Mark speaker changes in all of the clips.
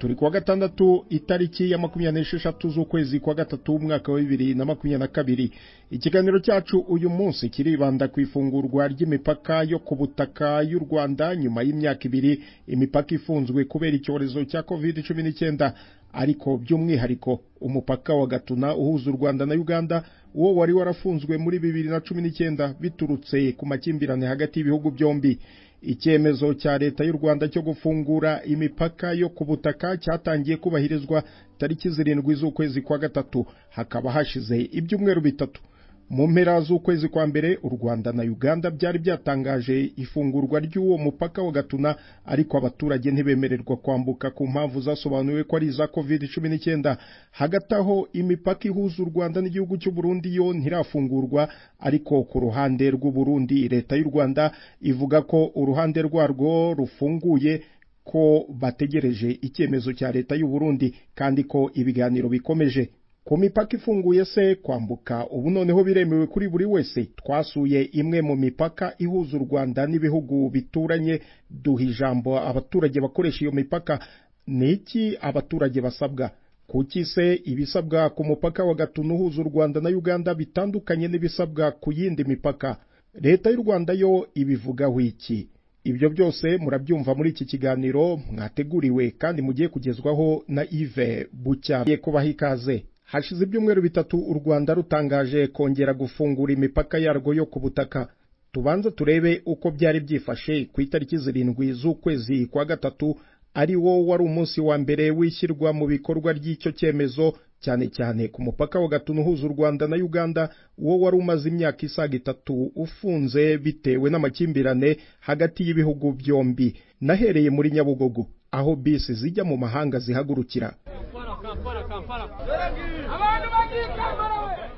Speaker 1: turi kuwa gatandatu itariki ya 26 z'ukwezi kwa gatatu umwaka wa 2022. Ikiganiro cyacu uyu munsi kiribanda ku ifungurwa ry'imipaka yo ku butaka y'u Rwanda nyuma y'imyaka 2 imipaka ifunzwe kubera icyorezo cya COVID-19, ariko by'umwihariko umupaka wa Gatuna uhuza u Rwanda na Uganda uwo wari warafunzwe muri 2019 biturutse ku makimbirane hagati y'ibihugu byombi. Icyemezo cya leta y'u Rwanda cyo gufungura imipaka yo ku butaka cyatangiye kubahirizwa tariki 7 z'ukwezi kwa gatatu, hakaba hashize ibyumweru bitatu. Mu mpera z'ukwezi kwa mbere u Rwanda na Uganda byari byatangaje ifungurwa ry'uwo mupaka wa Gatuna, ariko abaturage ntibemererwa kwambuka ku mpamvu zasobanuwe ko ari za COVID-19. Hagati aho imipaka ihuza u Rwanda n'igihugu cy'u Burundi yo ntirafungurwa, ariko ku ruhande rw'u Burundi leta y'u Rwanda ivuga ko uruhande rwarwo rufunguye, ko bategereje icyemezo cya leta y'u Burundi kandi ko ibiganiro bikomeje. Ku mipaka ifunguye se kwambuka ubu noneho biremewe kuri buri wese. Twasuye imwe mu mipaka ihuza u Rwanda n'ibihugu bituranye, duha ijambo abaturage bakoresha iyo mipaka. Niki abaturage basabwa? Kuki se ibisabwa ku mupaka wa Gatuna uhuza u Rwanda na Uganda bitandukanye n'ibisabwa ku yindi mipaka? Leta y'u Rwanda yo ibivugaho iki? Ibyo byose murabyumva muri iki kiganiro mwateguriwe kandi mugiye kugezwaho na Yves Bucya. Kubaha ikaze. Hashize ibyumweru bitatu u Rwanda rutangaje kongera gufungura imipaka yarwo yo ku butaka. Tubanza turebe uko byari byifashe ku itariki 7 z'ukwezi kwa gatatu, ari wo wari umunsi wa mbere wishyirwa mu bikorwa ry'icyo cyemezo, cyane cyane ku mupaka wa Gatuna uhuza u Rwanda na Uganda, uwo wari umaze imyaka isaga 3 ufunze bitewe n'amakimbirane hagati y'ibihugu byombi. Nahereye muri Nyabugogo aho bisi zijya mu mahanga zihagurukira.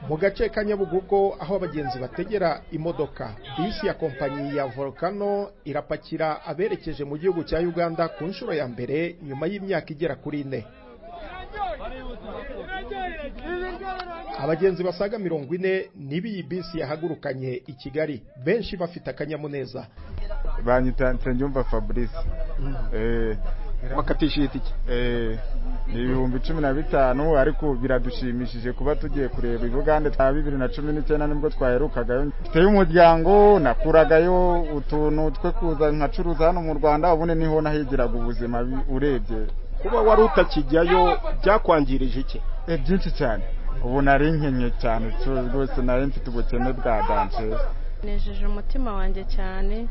Speaker 1: Mu gace ka Nyabugogo aho abagenzi bategera imodoka, bisi ya kompanyi ya Volcano irapakira aberekeje mu gihugu cya Uganda ku nshuro ya mbere nyuma y'imyaka igera kuri 4. Abagenzi basaga 40 nibi iyi bisi yahagurukanye i Kigali, benshi bafite akanyamuneza.
Speaker 2: Banyita Nsengiyumva Fabrice.
Speaker 1: Bakatishije iki?
Speaker 2: Ni 15,000, ariko biradushimishije kuba tugiye kureba Uganda. 2019 nibwo twaherukagayo. Mfite umuryango nakuragayo utuntu twe kuza nkacuruza hano mu Rwanda, ubune niho nahigiraga ubuzima. Urebye
Speaker 1: kuba wari utakijyayo byakwangirije iki?
Speaker 2: Byinshi cyane. Ubu nari nkenye cyane rwose, nari mfite ubukene bwa dance.
Speaker 3: Nejeje umutima wanjye cyane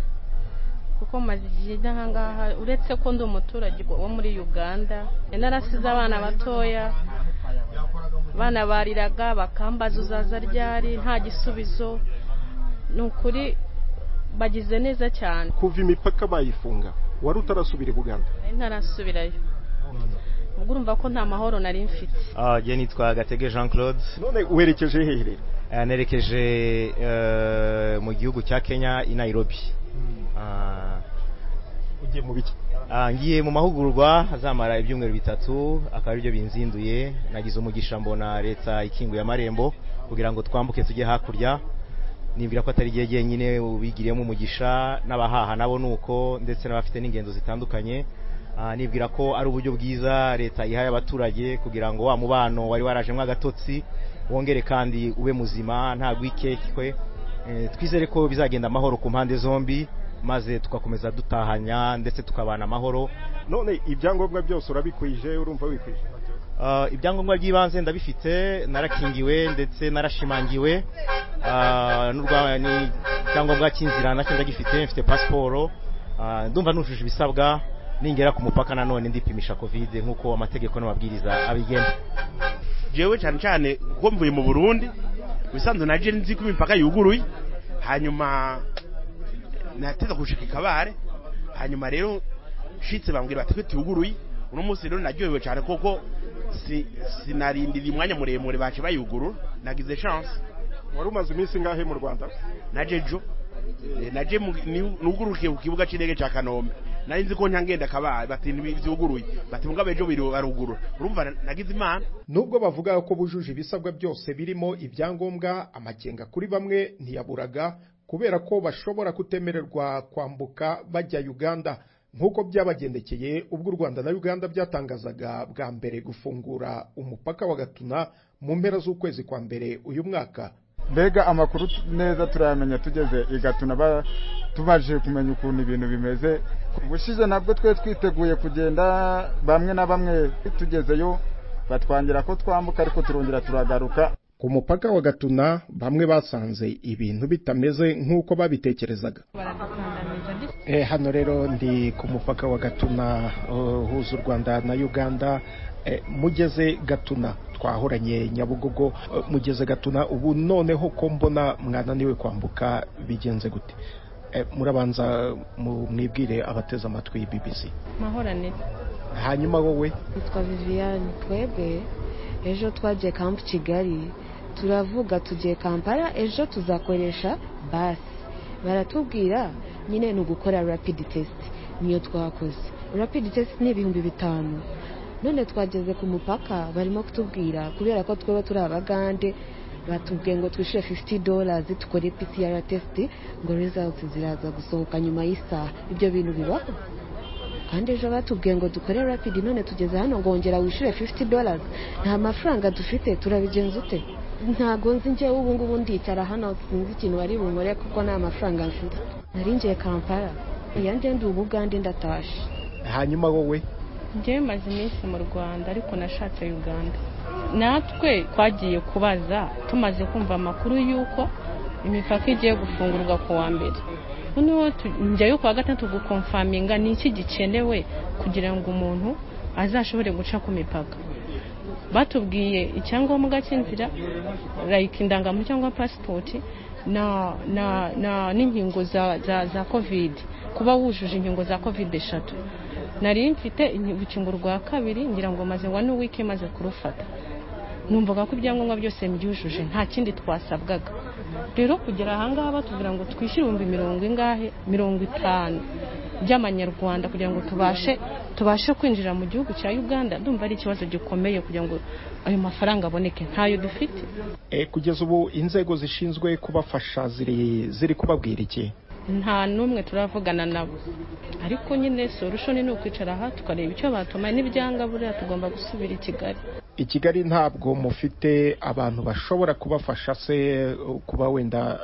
Speaker 3: kuko maze igihe n'ahangaha, uretse ko ndi umuturage wo muri Uganda, narasize abana batoya, bana bariraga bakambaza uzaza ryari, nta gisubizo. Nukuri bagize neza cyane.
Speaker 1: Kuva imipaka bayifunga wari utarasubira i Uganda?
Speaker 3: Ntarasubirayo. Ubwo urumva ko nta mahoro nari mfite.
Speaker 4: Je nitwa Gatege Jean Claude.
Speaker 1: None werekeje hehe?
Speaker 4: Nerekeje mu gihugu cya Kenya i Nairobi.
Speaker 1: Ugiye mu biki?
Speaker 4: Ngiye mu mahugurwa azamara ibyumweru bitatu, akaba ibyo binzinduye. Nagize umugisha mbona leta ikinguye amarembo kugira ngo twambuke tujye hakurya. Nibwira ko atari gihe nyine ubigiriyemo umugisha, n'abahaha nabo nuko, ndetse n'abafite n'ingendo zitandukanye. Nibwira ko ari uburyo bwiza leta ihaye abaturage kugira ngo wa mubano wari warajemwe agatotsi wongere kandi ube muzima nta gwikekwe. Twizere ko bizagenda amahoro ku mpande zombi, maze tukakomeza dutahanya ndetse tukabana amahoro.
Speaker 1: None ibyangombwa byose urabikwije? Urumva wikwije?
Speaker 4: Ibyangombwa by'ibanze ndabifite, narakingiwe ndetse narashimangiwe. N'urwani cyangombwa cy'inzira nacyo ndagifite, mfite passport. Ndumva nujuje ibisabwa, ningera ku mupaka nanone ndipimisha covid nkuko amategeko n'amabwiriza abigenda.
Speaker 5: Jewe cyane kuko mvuye mu Burundi, bisanzwe naje nzi ko imipaka yuguruye, hanyuma nateza gushika Kabare, hanyuma rero shitse bambwira bati ko tuguruye. Uno munsi rero naryohewe cyane kuko sinarindira umwanya muremure bace bayugurura, nagize chance.
Speaker 1: Wari umaze iminsi ngahe mu Rwanda?
Speaker 5: Naje nuguruke ku kibuga cy'indege cya Kanombe, nari nzi ko ntangenda Kabare bati ntibyuguruye, bati mugabe ejo biri barugurura. Urumva nagize imana.
Speaker 1: Nubwo bavuga ko bujuje ibisabwa byose birimo ibyangombwa, amakenga kuri bamwe ntiyaburaga kubera ko bashobora kutemererwa kwambuka bajya Uganda. nk'uko byabagendekeye ubwo u Rwanda na Uganda byatangazaga bwa mbere gufungura umupaka wa Gatuna mu mpera z'ukwezi kwa mbere uyu mwaka.
Speaker 2: Mbega amakuru neza turayamenya tugeze i Gatuna tubaje kumenya ukuntu ibintu bimeze. Ubushize nabwo twe twiteguye kugenda, bamwe na bamwe tugezeyo batwangira ko twambuka ariko turongera turagaruka.
Speaker 1: Ku mupaka wa Gatuna bamwe basanze ibintu bitameze nk'uko babitekerezaga. Hano rero ndi ku mupaka wa Gatuna uhuza u Rwanda na Uganda. Mugeze Gatuna twahoranye Nyabugogo, mugeze Gatuna ubu noneho ko mbona mwananiwe kwambuka bigenze gute? Murabanza mwibwire abateze amatwi BBC.
Speaker 3: Mahorane.
Speaker 1: Hanyuma wowe?
Speaker 6: Nitwa Viviane. Twebwe ejo twagiye Camp Kigali, turavuga tugiye Kampala, ejo tuzakoresha basi. Baratubwira nyine no gukora rapid test, niyo twakoze. Rapid test ni 5,000. None twageze ku mupaka barimo kutubwira kubera ko tweba turi abagande, batubwiye ngo twishyure $50 tukore PCR test, ngo results ziraza gusohoka nyuma y'isaha. Ibyo bintu bibaho? Kandi ejo batubwiye ngo dukore rapid, none tugeze hano ngo ngongera wishyure $50. Nta mafaranga dufite, turabigenza ute? Ntago nzi njye ubu ngubu ndicara hano sinzi ikintu bari bunkore kuko nta mafaranga mfite. Narinjiye Kampala, yande ndi Ubugande ndatashe.
Speaker 1: Hanyuma wowe?
Speaker 3: Njye maze iminsi mu Rwanda ariko nashatse Uganda. Natwe twagiye kubaza tumaze kumva amakuru yuko imipaka igiye gufungurwa ku wa mbere. Noneho njyayo ku wa gatatu gukonfaminga ni iki gikenewe kugira ngo umuntu azashobore guca ku mipaka. Batubwiye icyangombwa cy'inzira like indangamuntu cyangwa passport na n'inkingo za COVID, kuba wujuje inkingo za COVID 3. Nari mfite urukingo rwa kabiri ngira ngo maze 1 week maze kurufata. Numvaga ko ibyangombwa byose mbyujuje nta kindi twasabwaga. Rero kugera ahangaha batubwira ngo twishyire 50 by'amanyarwanda kugira ngo tubashe kwinjira mu gihugu cya Uganda. Ndumva ari ikibazo gikomeye kugira ngo ayo mafaranga aboneke, ntayo dufite.
Speaker 1: Kugeza ubu inzego zishinzwe kubafasha ziri kubabwira iki?
Speaker 3: Nta numwe turavugana nabo, ariko nyine solution ni ukwicara aha tukareba icyo batumaye n'ibyanga buriya tugomba gusubira i
Speaker 1: Kigali. Ntabwo mufite abantu bashobora kubafasha se kuba wenda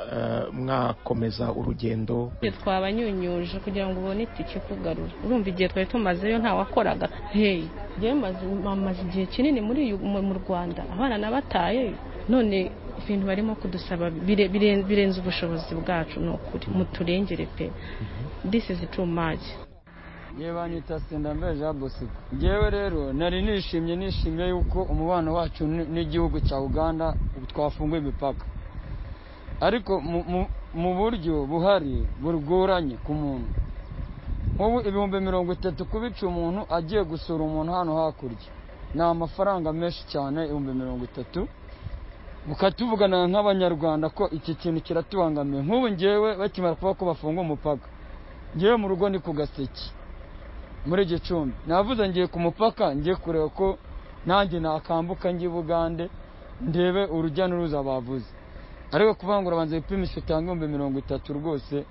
Speaker 1: mwakomeza urugendo?
Speaker 3: Twabanyunyuje kugira ngo ubone itike kugarura. Urumva igihe twari tumazeyo nta wakoraga. Njye maze igihe kinini mu Rwanda, abana nabataye, none ibintu barimo kudusaba birenze ubushobozi bwacu. No kuri muturengere pe. This is too much.
Speaker 7: Banyita Sendambe Jean Bosco. Ngewe rero nari nishimye yuko umubano wacu n'igihugu cya Uganda twafunguye imipaka, ariko mu buryo buhari burgoranye ku muntu. Ubu 30,000 kubica umuntu agiye gusura umuntu hano hakurya ni amafaranga menshi cyane. 30,000 mukatuvugana nk'abanyarwanda ko iki kintu kiratubangamiye. Nk'ubu ngewe bakimara kuba ko bafunga umupaka, ngewe mu rugo ni ku Gaseke muri Gicumbi, navuze ngiye ku mupaka ngiye kureba ko nanjye nakambuka ngiye Bugande ndebe urujya n'uruza bavuze. Ariko kuvangura banze ipimisho utanga 30,000 rwose,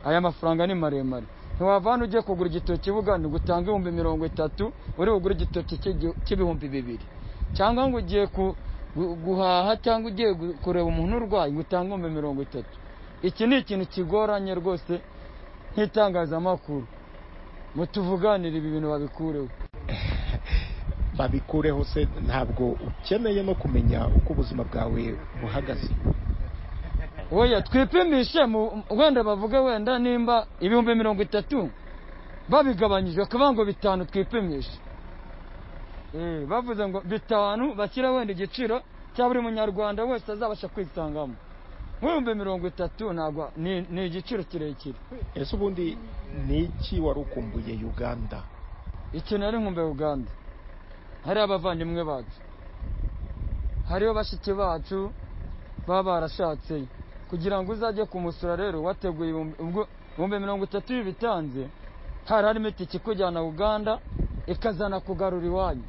Speaker 7: aya mafaranga ni maremare. Ntiwavana ujye kugura igitoki Bugande gutanga 30,000 uri ugura igitoki cy'2,000, cyangwa ngo ugiye guhaha cyangwa ugiye kureba umuntu urwaye gutanga 30,000. Iki ni ikintu kigoranye rwose. Nk'itangazamakuru mutuvuganira ibi bintu
Speaker 1: babikureho se. Ntabwo ukeneye no kumenya uko ubuzima bwawe buhagaze?
Speaker 7: Oya, twipimishe wenda bavuga wenda nimba 30,000 babigabanyije akavuga ngo 5 twipimishe. Bavuze ngo 5 bashyira wenda igiciro cya buri munyarwanda wese azabasha kwisangamo. 30,000 ntabwo ni igiciro kirekire.
Speaker 1: Ese ubundi ni iki wari ukumbuye Uganda?
Speaker 7: Iki nari nkumbuye Uganda, hari abavandimwe bacu, hariho bashiki bacu baba barashatse, kugira ngo uzajye kumusura rero wateguye 30,000 bitanze, harimo itike kujyana Uganda ikazana kugarura iwanyu.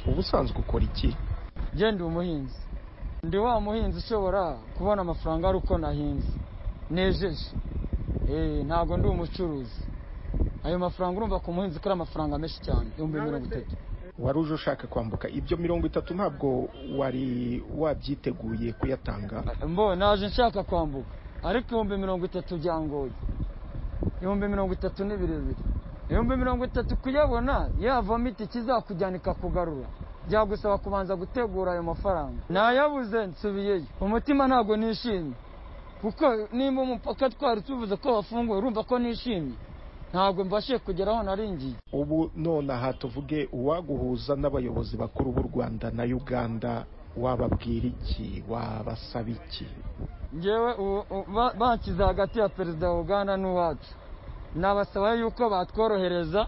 Speaker 1: Ubusanzwe ukora iki?
Speaker 7: Je ndi umuhinzi. Ndi wa muhinzi ushobora kubona amafaranga ari uko nahinze nejeje. Ntago ndi umucuruzi. ayo mafaranga urumva ku muhinzi ko ari amafaranga menshi cyane 30,000.
Speaker 1: wari uje ushaka kwambuka ibyo 30 ntabwo wari wabyiteguye kuyatanga?
Speaker 7: Naje nshaka kwambuka ariko 30,000 byangoye. 30,000 ni birebire. 30,000 kuyabona yavamo iti kizakujyana ikakugarura, byagusaba kubanza gutegura ayo mafaranga. Nayabuze nsubiyeyo, umutima ntabwo nishimye kuko nimba umupaka twari tuvuze ko wafunguye, urumva ko nishimye, ntabwo mbashe kugeraho naringiye.
Speaker 1: Ubu none aha tuvuge uwaguhuza n'abayobozi bakuru b'u Rwanda na Uganda, wababwira iki, wabasaba iki?
Speaker 7: Ngewe bankiza hagati ya perezida wa Uganda n'uwacu, nabasaba yuko batworohereza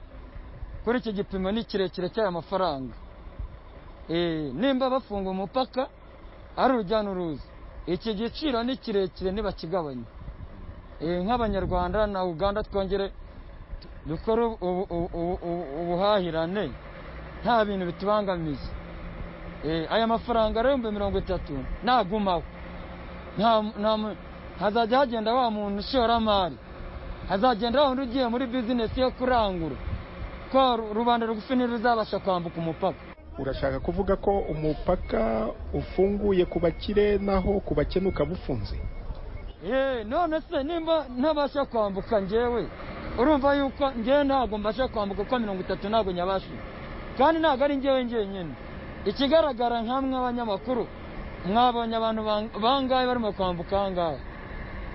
Speaker 7: kuri iki gipimo ni kirekire cy'aya mafaranga. Nimba bafunga umupaka ari urujya n'uruza, iki giciro ni kirekire ntibakigabanye. Nk'abanyarwanda na Uganda twongere dukora ubuhahirane nta bintu bitubangamiye. Aya mafaranga rero 30,000 nagumaho, hazajya hagenda wa muntu ushoramari, hazagenda wa wundi ugiye muri bizinesi yo kurangura, ko rubanda rugufi ntiruzabasha kwambuka umupaka.
Speaker 1: Urashaka kuvuga ko umupaka ufunguye ku bakire naho ku bakene ukaba ufunze?
Speaker 7: None se nimba ntabasha kwambuka ngewe, urumva yuko ngewe ntabwo mbasha kwambuka ko 30 ntabwo nyabasha, kandi ntabwo ari ngewe nyine. Ikigaragara nkamwe abanyamakuru mwabonye abantu bangaye barimo kwambuka ahangaha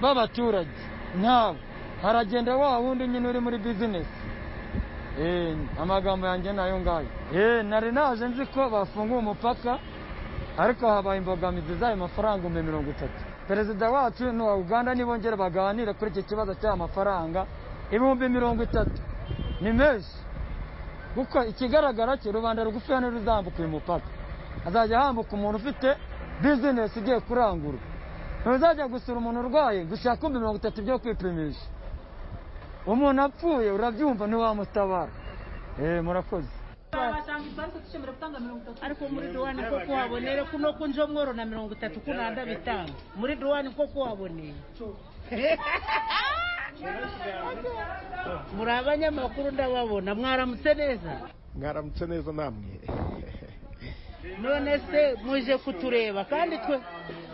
Speaker 7: b'abaturage, ntabwo haragenda wa wundi nyine uri muri bizinesi. Amagambo yanjye nayo ngayo. Nari naje nzi ko bafunguye umupaka, ariko habaye imbogamizi z'ayo mafaranga 30,000. Perezida wacu n'uwa Uganda nibongera baganira kuri iki kibazo cy'aya mafaranga 30,000 ni menshi, kuko ikigaragara cyo rubanda rugufi hano ruzambuka uyu mupaka, azajya hambuka umuntu ufite bizinesi igiye kurangura, ntuzajya gusura umuntu urwaye gushaka 30 byo kwipimisha. Umuntu apfuye urabyumva ntiwamutabara. Murakoze.
Speaker 8: Ariko muri duwani ko kuhabonera kuno kunjo mworo na 30 kunanda bitanga muri duwani ko kuhabonera. Muri abanyamakuru ndababona mwaramutse neza.
Speaker 1: Mwaramutse neza namwe.
Speaker 8: None se muje kutureba kandi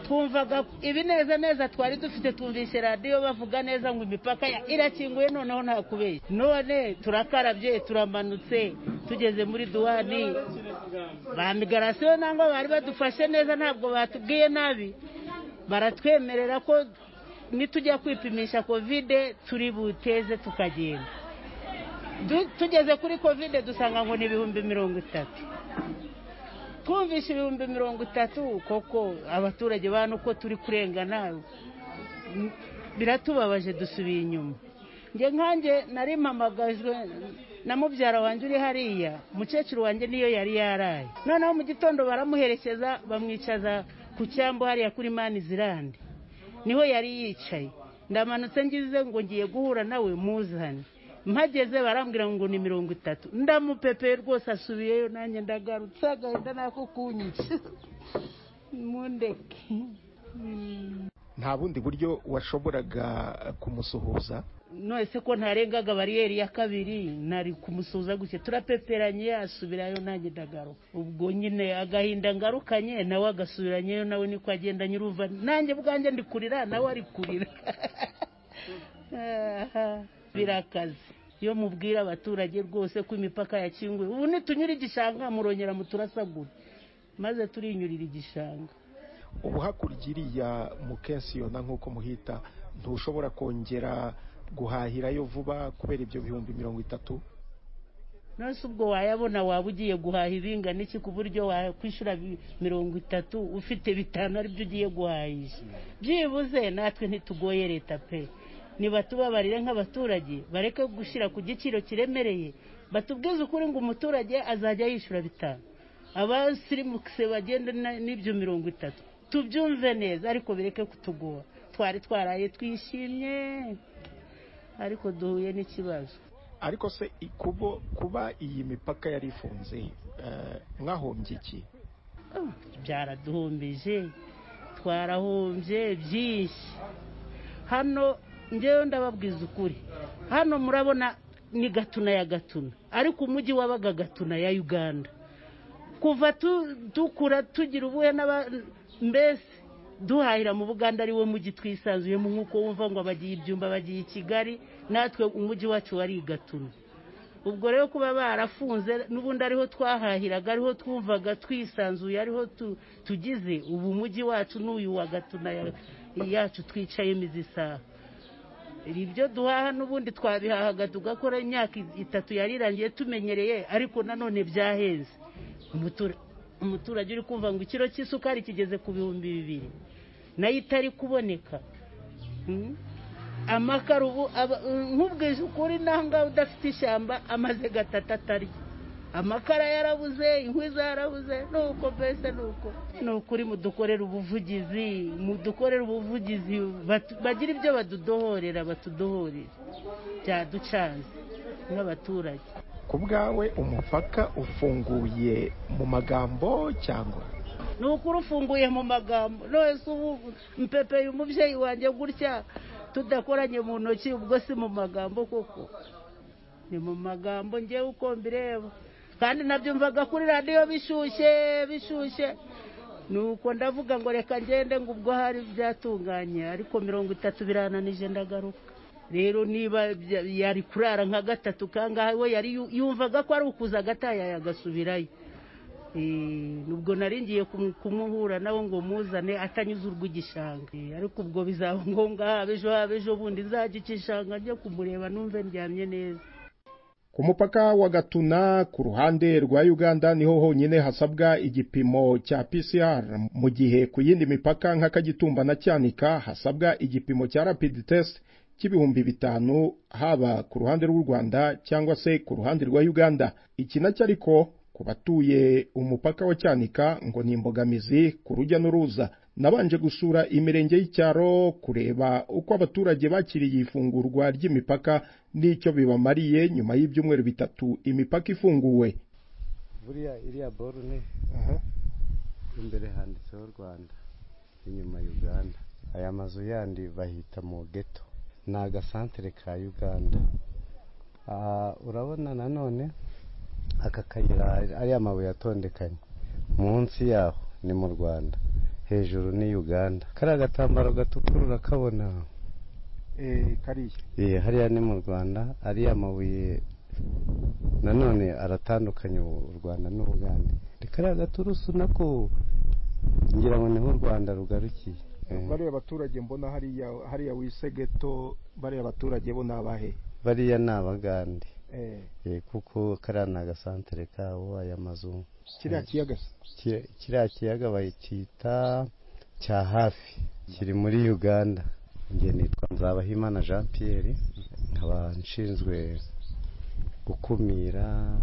Speaker 8: twumvaga ibi neza twari dufite, twumvise radio bavuga neza ngo imipaka irakinguye, noneho nta kubeshya. None turakarabye turamanutse tugeze muri duwani, ba migration nango bari badufashe neza, ntabwo batubwiye nabi, baratwemerera ko nitujya kwipimisha covid turi buteze tukagenda. Tugeze kuri covid dusanga ngo ni 30,000. Twumvishe 30,000 koko abaturage bano ko turi kurengana, biratubabaje dusubiye inyuma. Nkanjye nari mpamagajwe na mubyara wanjye uri hariya, mukecuru wanjye niyo yari yaraye, noneho mu gitondo baramuherekeza bamwicaza ku cyambo hariya kuri Manizirande, niho yari yicaye. Ndamanutse ngize ngo ngiye guhura nawe muzane, mpageze barambwira ngo ni 30. Ndamupepe rwose asubiyeyo, nanjye ndagarutse agahenda nako kunyica mundeke.
Speaker 1: Nta bundi buryo washoboraga kumusuhuza?
Speaker 8: Nose ko ntarengaga bariyeri ya kabiri nari kumusuhuza guke, turapeperanye asubirayo, nanjye ndagaruka. Ubwo nyine agahinda ngarukanye nawe agasubiranyeyo, nawe niko agenda nyirumva, nanjye bwanjye ndikurira nawe ari kurira. Birakaze iyo mubwira abaturage rwose ko imipaka yakinguye. Ubu nitunyura igishanga murongera muturasagura, maze turinyurira igishanga.
Speaker 1: Ubu hakurikiriya mukensiyona nk'uko muhita, ntushobora kongera guhahirayo vuba kubera ibyo 30,000?
Speaker 8: Nose ubwo wayabona waba ugiye guhaha ibingana iki ku buryo wakwishura 30 ufite 5 ari byo ugiye guhahisha? Byibuze natwe ntitugoye leta pe, niba tubabarire nk'abaturage bareke gushira ku giciro kiremereye, batubwize ukuri ngo umuturage azajya yishura 5, abasirimukse bagenda n'ibyo 30, tubyumve neza, ariko bireke kutugora. Twari twaraye twishimye, ariko duhuye n'ikibazo.
Speaker 1: Ariko se kuba iyi mipaka yari ifunze mwahombye iki?
Speaker 8: Byaraduhombije, twarahombye byinshi. Hano ngewe ndababwiza ukuri, hano murabona ni Gatuna ya Gatuna, ariko umujyi wabaga Gatuna ya Uganda. Kuva dukura tugira ubuhe mbese duhahira mu Buganda ari wo mujyi twisanzuyemo, nk'uko wumva ngo bagiye ibyumba bagiye i Kigali, natwe umujyi wacu wari Gatuna. Ubwo rero kuba barafunze n'ubundi ariho twahahiraga, ariho twumvaga twisanzuye, ariho tugize ubu umujyi wacu n'uyu wa Gatuna yacu twicayemo izi saha. Ibyo duhaha n'ubundi twabihahaga tugakora imyaka 3 yarirangiye tumenyereye, ariko nanone byahenze. Umuturage uri kumva ngo ikiro cy'isukari kigeze ku 2,000 nayo itari kuboneka. Amakara ubu nk'ubwije ukuri nanga udafite ishyamba amaze 3 atari. Amakara yarabuze, inkwi zarabuze, nuko mbese nukuri mudukorera ubuvugizi, bagira ibyo badudohorera, batudohorera byaducanze nk'abaturage.
Speaker 1: Ku bwawe umupaka ufunguye mu magambo cyangwa?
Speaker 8: Nukuri ufunguye mu magambo. Nose ubu mpepeye umubyeyi wanjye gutya tudakoranye mu ntoki, ubwo si mu magambo koko? Ni mu magambo ngewe uko mbireba, kandi nabyumvaga kuri radio bishyushye. Nuko ndavuga ngo reka ngende ngo ubwo hari byatunganye, ariko 30 birananije ndagaruka. Rero niba yari kurara nka 3 kangahe, we yari yumvaga ko ari ukuza gataya yagasubirayo. Nubwo naringiye kumuhura nawe ngo muzane atanyuze urw'igishanga, ariko ubwo bizaba ngombwa ejo bundi nzajya ikishanga njye kumureba numve ndyamye neza.
Speaker 1: Ku mupaka wa Gatuna ku ruhande rwa Uganda niho honyine hasabwa igipimo cya PCR, mu gihe ku yindi mipaka nka Kagitumba na Cyanika hasabwa igipimo cya rapid test cy'ibihumbi 5 haba ku ruhande rw'u Rwanda cyangwa se ku ruhande rwa Uganda. Iki nacyo ariko ku batuye umupaka wa Cyanika ngo ni imbogamizi ku rujya n'uruza. Nabanje gusura imirenge y'icyaro kureba uko abaturage bakiriye ifungurwa ry'imipaka n'icyo bibamariye nyuma y'ibyumweru 3 imipaka ifunguwe.
Speaker 9: Buriya iriya borune imbere handitseho Rwanda, inyuma Uganda. Aya mazu yandi bahita mu ghetto, ni agasantere ka Uganda. Urabona nanone aka kayira ari amabuye atondekanye, munsi yaho ni mu Rwanda, hejuru ni Uganda. Kari agatambaro gatukura urakabona?
Speaker 1: Kariya
Speaker 9: hariya ni mu Rwanda. Ari amabuye nanone aratandukanye u Rwanda n'Uganda. Kari agaturusu nako ngira ngo niho u Rwanda rugarukiye.
Speaker 1: Bariya abaturage mbona hariya wisegeto, bariya abaturage bo nabahe?
Speaker 9: Bariya ni Abagande. Kuko karana agasantere kawo aya mazu. Kiriya kiyaga bayita cya hafi, kiri muri Uganda. Nge nitwa Nzabahimana Jean Pierre, nkaba nshinzwe gukumira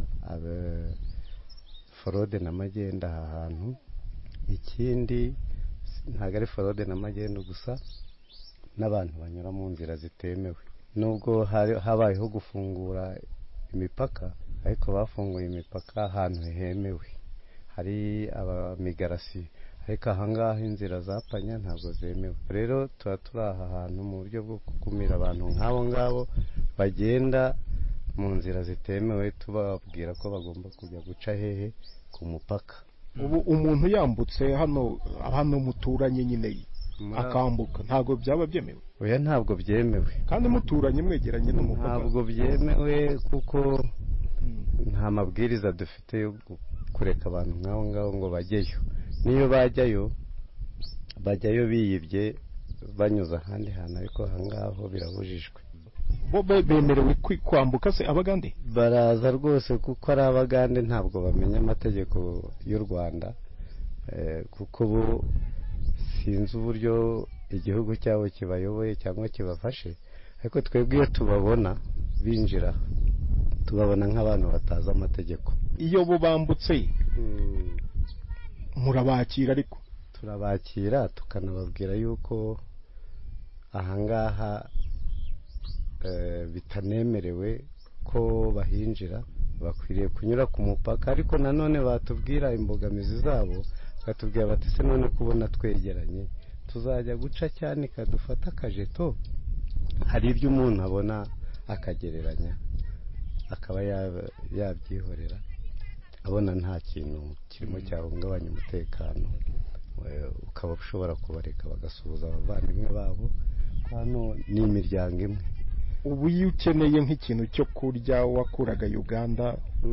Speaker 9: forode na magenda aha hantu. Ikindi ntabwo ari forode na magenda gusa, n'abantu banyura mu nzira zitemewe. Nubwo habayeho gufungura imipaka, ariko bafunguye imipaka ahantu hemewe, hari abamigarasi, ariko ahangaha inzira zapanya ntabwo zemewe. Rero tuba turi aha hantu mu buryo bwo gukumira abantu nk'abo ngabo bagenda mu nzira zitemewe, tubabwira ko bagomba kujya guca hehe ku mupaka.
Speaker 1: Ubu umuntu yambutse hano muturanye nyine akambuka, ntabwo byaba byemewe?
Speaker 9: Oya, ntabwo byemewe.
Speaker 1: Kandi muturanye mwegeranye n'umupaka?
Speaker 9: Ntabwo byemewe, kuko nta mabwiriza dufite yo kureka abantu nk'abo ngabo ngo bajyeyo. Niyo bajyayo biyibye banyuze ahandi hantu, ariko ahangaho birabujijwe.
Speaker 1: Bo bemerewe kwambuka se Abagande?
Speaker 9: Baraza rwose, kuko ari Abagande ntabwo bamenya amategeko y'u Rwanda, kuko bo sinzi uburyo igihugu cyabo kibayoboye cyangwa kibafashe, ariko twebwe iyo tubabona binjira tubabona nk'abantu batazi amategeko.
Speaker 1: Iyo bo bambutse murabakira? Ariko
Speaker 9: turabakira tukanababwira yuko ahangaha bitanemerewe ko bahinjira, bakwiriye kunyura ku mupaka. Ariko nanone batubwira imbogamizi zabo, batubwira bati se none kubona twegeranye tuzajya guca cyane kadufata akajeto. Hari ibyo umuntu abona akagereranya, akaba yabyihorera abona nta kintu kirimo cyahungabanya umutekano, ukaba ushobora kubareka bagasuhuza abavandimwe babo. Hano ni imiryango imwe.
Speaker 1: Ubu iyo ukeneye nk'ikintu cyo kurya wakuraga Uganda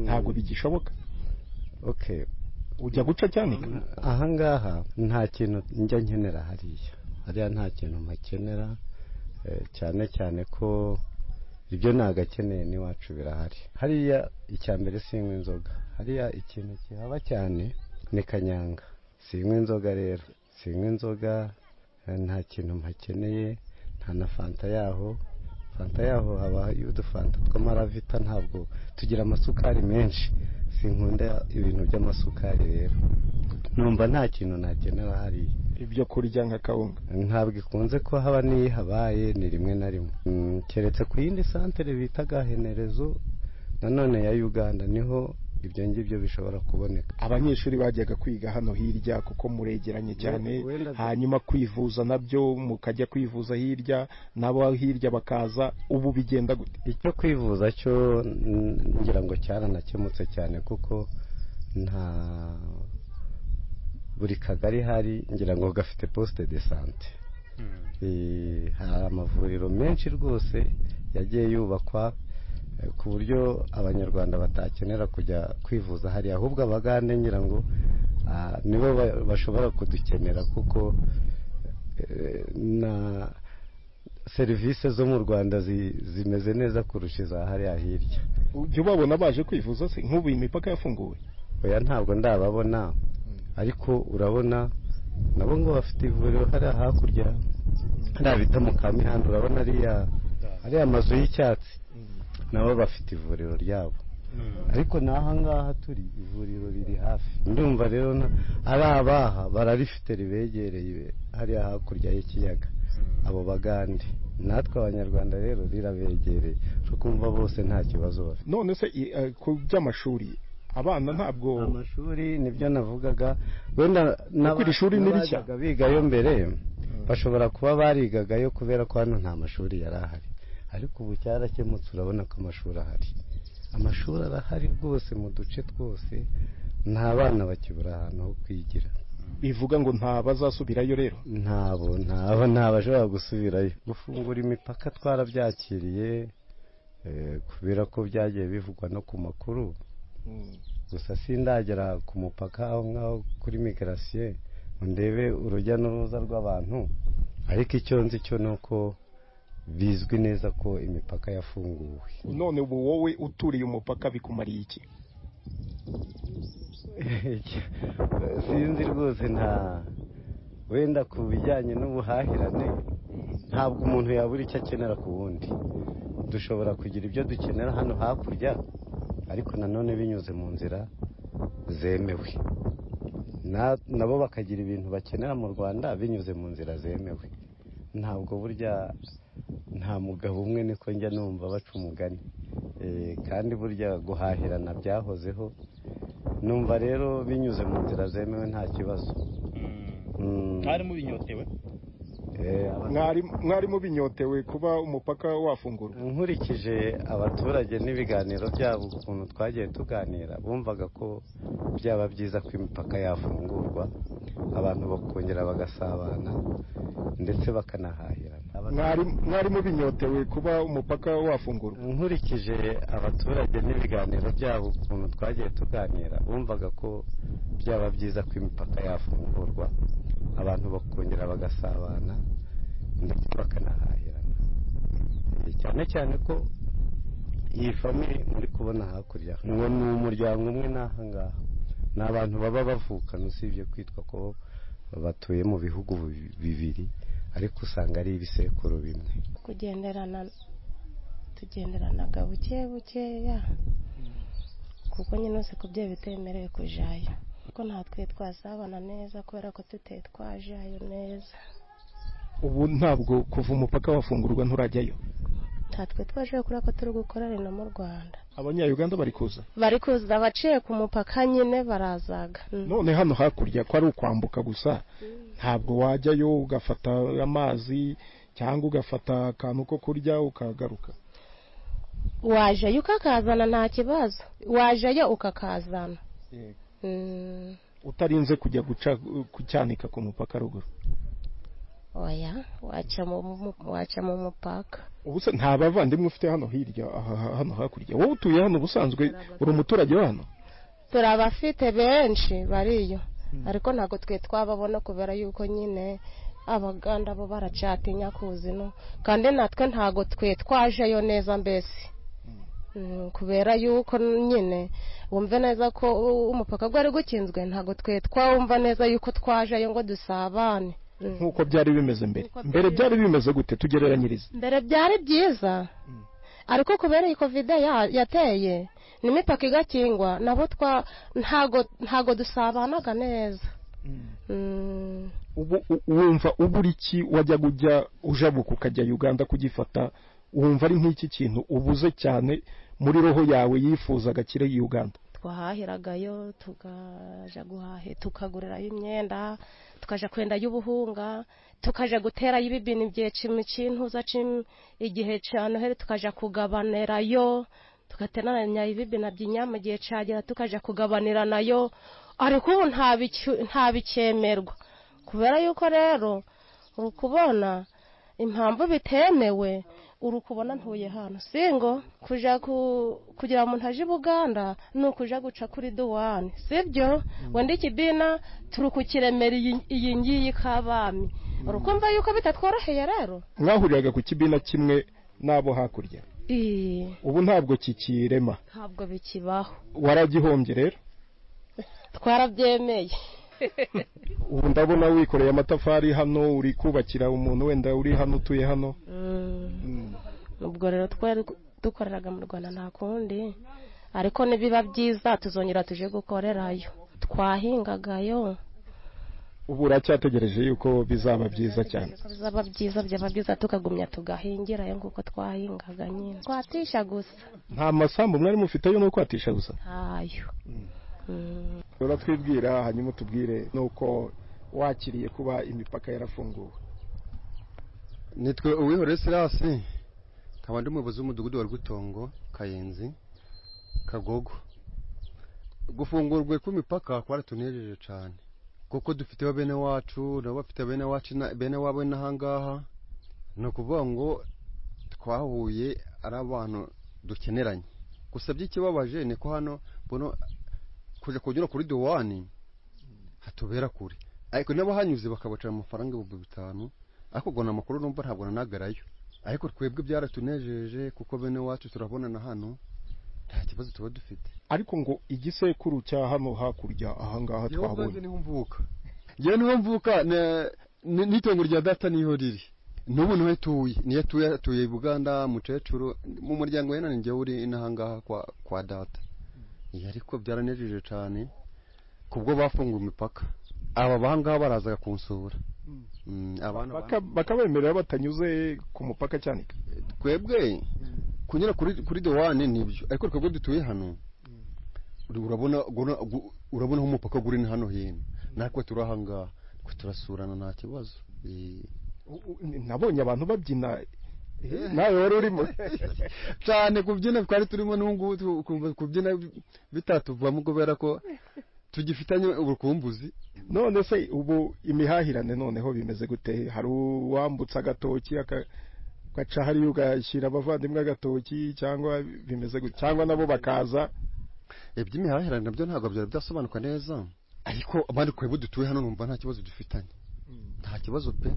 Speaker 1: ntabwo bigishoboka.
Speaker 9: Okay,
Speaker 1: ujya guca cyane
Speaker 9: ahangaha nta kintu njya nkenera hariya nta kintu mpakenera, cyane cyane ko ibyo nagakeneye n'iwacu birahari. Hariya icyambere sinywa inzoga, hariya ikintu kihaba cyane ni kanyanga. Sinywa inzoga rero, sinywa inzoga, nta kintu mpakeneye, nta na fanta yaho. Fanta yaho haba y'udufanta tw'amaravita, ntabwo tugira amasukari menshi, sinkunda ibintu by'amasukari rero. Numva nta kintu nakenera hariya.
Speaker 1: Ibyo kurya nka kawunga
Speaker 9: ntabwo ikunze ko haba habaye ni rimwe na rimwe, keretse ku yindi santere bita Gahenerezo nanone ya Uganda niho ibyo ngibyo bishobora kuboneka.
Speaker 1: Abanyeshuri bajyaga kwiga hano hirya kuko muregeranye cyane, hanyuma kwivuza nabyo mukajya kwivuza hirya, nabo hirya bakaza. Ubu bigenda gute?
Speaker 9: Icyo kwivuza cyo ngira ngo cyaranakemutse cyane kuko nta buri kagari hari ngira ngo gafite poste de santé. Hari amavuriro menshi rwose yagiye yubakwa ku buryo abanyarwanda batakenera kujya kwivuza hari, ahubwo abagande ngira ngo nibo bashobora kudukenera kuko na serivisi zo mu Rwanda zimeze neza kurusha iza hariya hirya.
Speaker 1: Ujya ubabona baje kwivuza se nk'ubu imipaka yafunguwe?
Speaker 9: Oya, ntabwo ndababona, ariko urabona nabo ngo bafite ivuriro hariya hakurya, hariya bita mu Kamihanda, urabona ariya amazu y'icyatsi, nabo bafite ivuriro ryabo. Ariko n'aha ngaha turi ivuriro riri hafi. Ndumva rero ari abaha bararifite ribegereye hariya hakurya y'ikiyaga, abo bagande. Natwe abanyarwanda rero rirabegereye, cyo kumva bose nta kibazo bafite.
Speaker 1: None se ku by'amashuri abana ntabwo
Speaker 9: amashuri nibyo navugaga, wenda
Speaker 1: n'abiri shuri n'iricya
Speaker 9: bigayo mbere bashobora kuba barigagayo kubera ko hano nta mashuri yari ahari, ariko ubu cyarakemutse. Urabona ko amashuri ahari, amashuri arahari rwose mu duce twose, nta bana bakibura ahantu ho kwigira.
Speaker 1: Bivuga ngo nta bazasubirayo rero?
Speaker 9: nta bashobora gusubirayo. Gufungura imipaka twarabyakiriye kubera ko byagiye bivugwa no ku makuru, gusa sindagera ku mupaka aho ngaho kuri migration ndebe urujya n'uruza rw'abantu, ariko icyo nzi cyo nuko bizwi neza ko imipaka yafunguwe.
Speaker 1: None ubu wowe uturiye umupaka bikumariye iki?
Speaker 9: Sinzi rwose, wenda ku bijyanye n'ubuhahirane ntabwo umuntu yabura icyo akenera ku wundi. Dushobora kugira ibyo dukenera hano hakurya, ariko nanone binyuze mu nzira zemewe. Nabo bakagira ibintu bakenera mu Rwanda binyuze mu nzira zemewe. Ntabwo burya nta mugabo umwe, niko njya numva baca umugani. Kandi burya guhahirana byahozeho, numva rero binyuze mu nzira zemewe nta kibazo.
Speaker 10: Mwari mubinyotewe?
Speaker 1: Mwari mubinyotewe kuba umupaka wafungurwa?
Speaker 9: Nkurikije abaturage n'ibiganiro byabo ukuntu twagiye tuganira, bumvaga ko byaba byiza ko imipaka yafungurwa, abantu bakongera bagasabana ndetse bakanahahirana.
Speaker 1: Mwari mubinyotewe kuba umupaka wafungurwa?
Speaker 9: Nkurikije abaturage n'ibiganiro byabo ukuntu twagiye tuganira, bumvaga ko byaba byiza ko imipaka yafungurwa, abantu bakongera bagasabana ndetse bakanahahirana. Cyane cyane ko iyi famille muri kubona hakurya ngo ni umuryango umwe n'aha ngaha, ni abantu baba bavukana, usibye kwitwa ko batuye mu bihugu bibiri, ariko usanga ari ibisekuru bimwe.
Speaker 11: Tugenderanaga buke bukeya kuko nyine uzi ko byo bitemerewe kujayo, kuko natwe twasabana neza kubera ko tuteye twajayo neza.
Speaker 1: Ubu ntabwo kuva umupaka wafungurwa nturajyayo?
Speaker 11: Tatwe twaje kubera ko turi gukora rino mu Rwanda.
Speaker 1: Abanya-Uganda bari kuza
Speaker 11: baciye ku mupaka nyine barazaga.
Speaker 1: None hano hakurya ko ari ukwambuka gusa, ntabwo wajyayo ugafata amazi cyangwa ugafata akantu ko kurya ukagaruka?
Speaker 11: wajayo ukakazana nta kibazo wajayo ukakazana
Speaker 1: utarinze kujya kucyanika ku mupaka ruguru
Speaker 11: oya waca mu mupaka
Speaker 1: ubuse nta bavandimwe ufite hano hirya hano hakurya wowe utuye hano ubusanzwe uri umuturage wa hano
Speaker 11: turabafite benshi bariyo ariko ntabwo twe twababona kubera yuko nyine abaganda bo baracatinya kuzino kandi natwe ntabwo twe twajeyo neza mbese kubera yuko nyine wumve neza ko umupaka gwari gukinzwe ntabwo twe twumva neza yuko twajeyo ngo dusabane
Speaker 1: nkuko byari bimeze mbere byari bimeze gute tugereranyirize
Speaker 11: mbere byari byiza ariko kubera iyi covid yateye n'imipaka igakingwa nabo ntago dusabanaga neza
Speaker 1: wumva ubura iki wajyaga ujya ujabuka ukajya Uganda kugifata wumva ari nk'iki kintu ubuze cyane muri roho yawe yifuzaga kiri Uganda
Speaker 11: twahahiragayo tukaja guhahe tukagurirayo imyenda tukaja kwenda y'ubuhunga tukaja guterayo ibibini by'icimi cy'intuza igihe cyane here tukaja kugabanirayo tugateranya ibibina by'inyama gihe cyagira tukaja kugabanira nayo ariko ubu nta bikemerwa kubera yuko rero uri kubona impamvu bitemewe uri kubona ntuye hano singo kuja kugira umuntu aje Buganda ni ukuja guca kuri duwani sibyo wenda ikibina turi kukiremera iyi ngiyi k'abami urukumva yuko bitatworoheye rero
Speaker 1: mwahuriraga ku kibina kimwe n'abo hakurya ubu ntabwo kikirema
Speaker 11: ntabwo bikibaho
Speaker 1: waragihombye rero
Speaker 11: twarabyemeye
Speaker 1: ubu ndabona wikoreye amatafari hano uri kubakira umuntu wenda uri hano utuye hano
Speaker 11: ubwo rero twari dukoreraga mu Rwanda nta kundi ariko nibiba byiza tuzongera tuje gukorerayo twahingagayo
Speaker 1: ubu uracyategereje yuko bizaba byiza cyane
Speaker 11: bizaba byiza tukagumya tugahingirayo nguko twahingaga nyine kwatisha gusa
Speaker 1: nta masambu mwari mufiteyo no kwatisha gusa
Speaker 11: ntayo
Speaker 1: uratwibwira hanyuma utubwire nuko wakiriye kuba imipaka yarafunguwe
Speaker 12: nitwe uwihore Sirasi nkaba ndi umuyobozi w'umudugudu wa Rwitongo Kayenzi Kagogo gufungurwa kw'imipaka kwaratunejeje cyane kuko dufite bene wacu nabo bafite bene wabo n'ahangaha no kuvuga ngo twahuye ari abantu dukeneranye gusa by'ikibabaje ni ko hano bono kuja kunyura kuri duwani hatubera kure ariko nabo hanyuze bakabaca amafaranga 5,000 ariko gona makuru numva ntabwo nanagarayo ariko twebwe byaratunejeje kuko bene wacu turabonana hano nta kibazo tuba dufite
Speaker 1: ariko ngo igisekuru cya hano hakurya ahangaha twabonye
Speaker 12: niho mvuka n'itongo rya data niho riri n'ubu niho tuye Buganda mucecuru mu muryango wena ninjye uri inahangaha kwa data ariko byaranejeje cyane kubwo bafunguye imipaka aba bangaha barazaga kunsura
Speaker 1: bakabemerera batanyuze ku mupaka cyane
Speaker 12: twebwe kunyura kuri duwani nibyo ariko twebwe dutuye hano urabona umupaka guri hano hino natwe turahangaha turasurana nta kibazo
Speaker 1: nabonye abantu babyina nawe wari urimo
Speaker 12: cyane kubyina twari turimo n'ubu kubyina bitatuvamo kubera ko tugifitanye ubukumbuzi
Speaker 1: none se ubu imihahirane noneho bimeze gute hari uwambutsa agatoki gaca hariya ugashyira abavandimwe agatoki cyangwa bimeze gute cyangwa nabo bakaza
Speaker 12: iby'imihahirane nabyo ntabwo byari byasobanuka neza ariko abandi twebwe dutuye hano numva nta kibazo dufitanye nta kibazo pe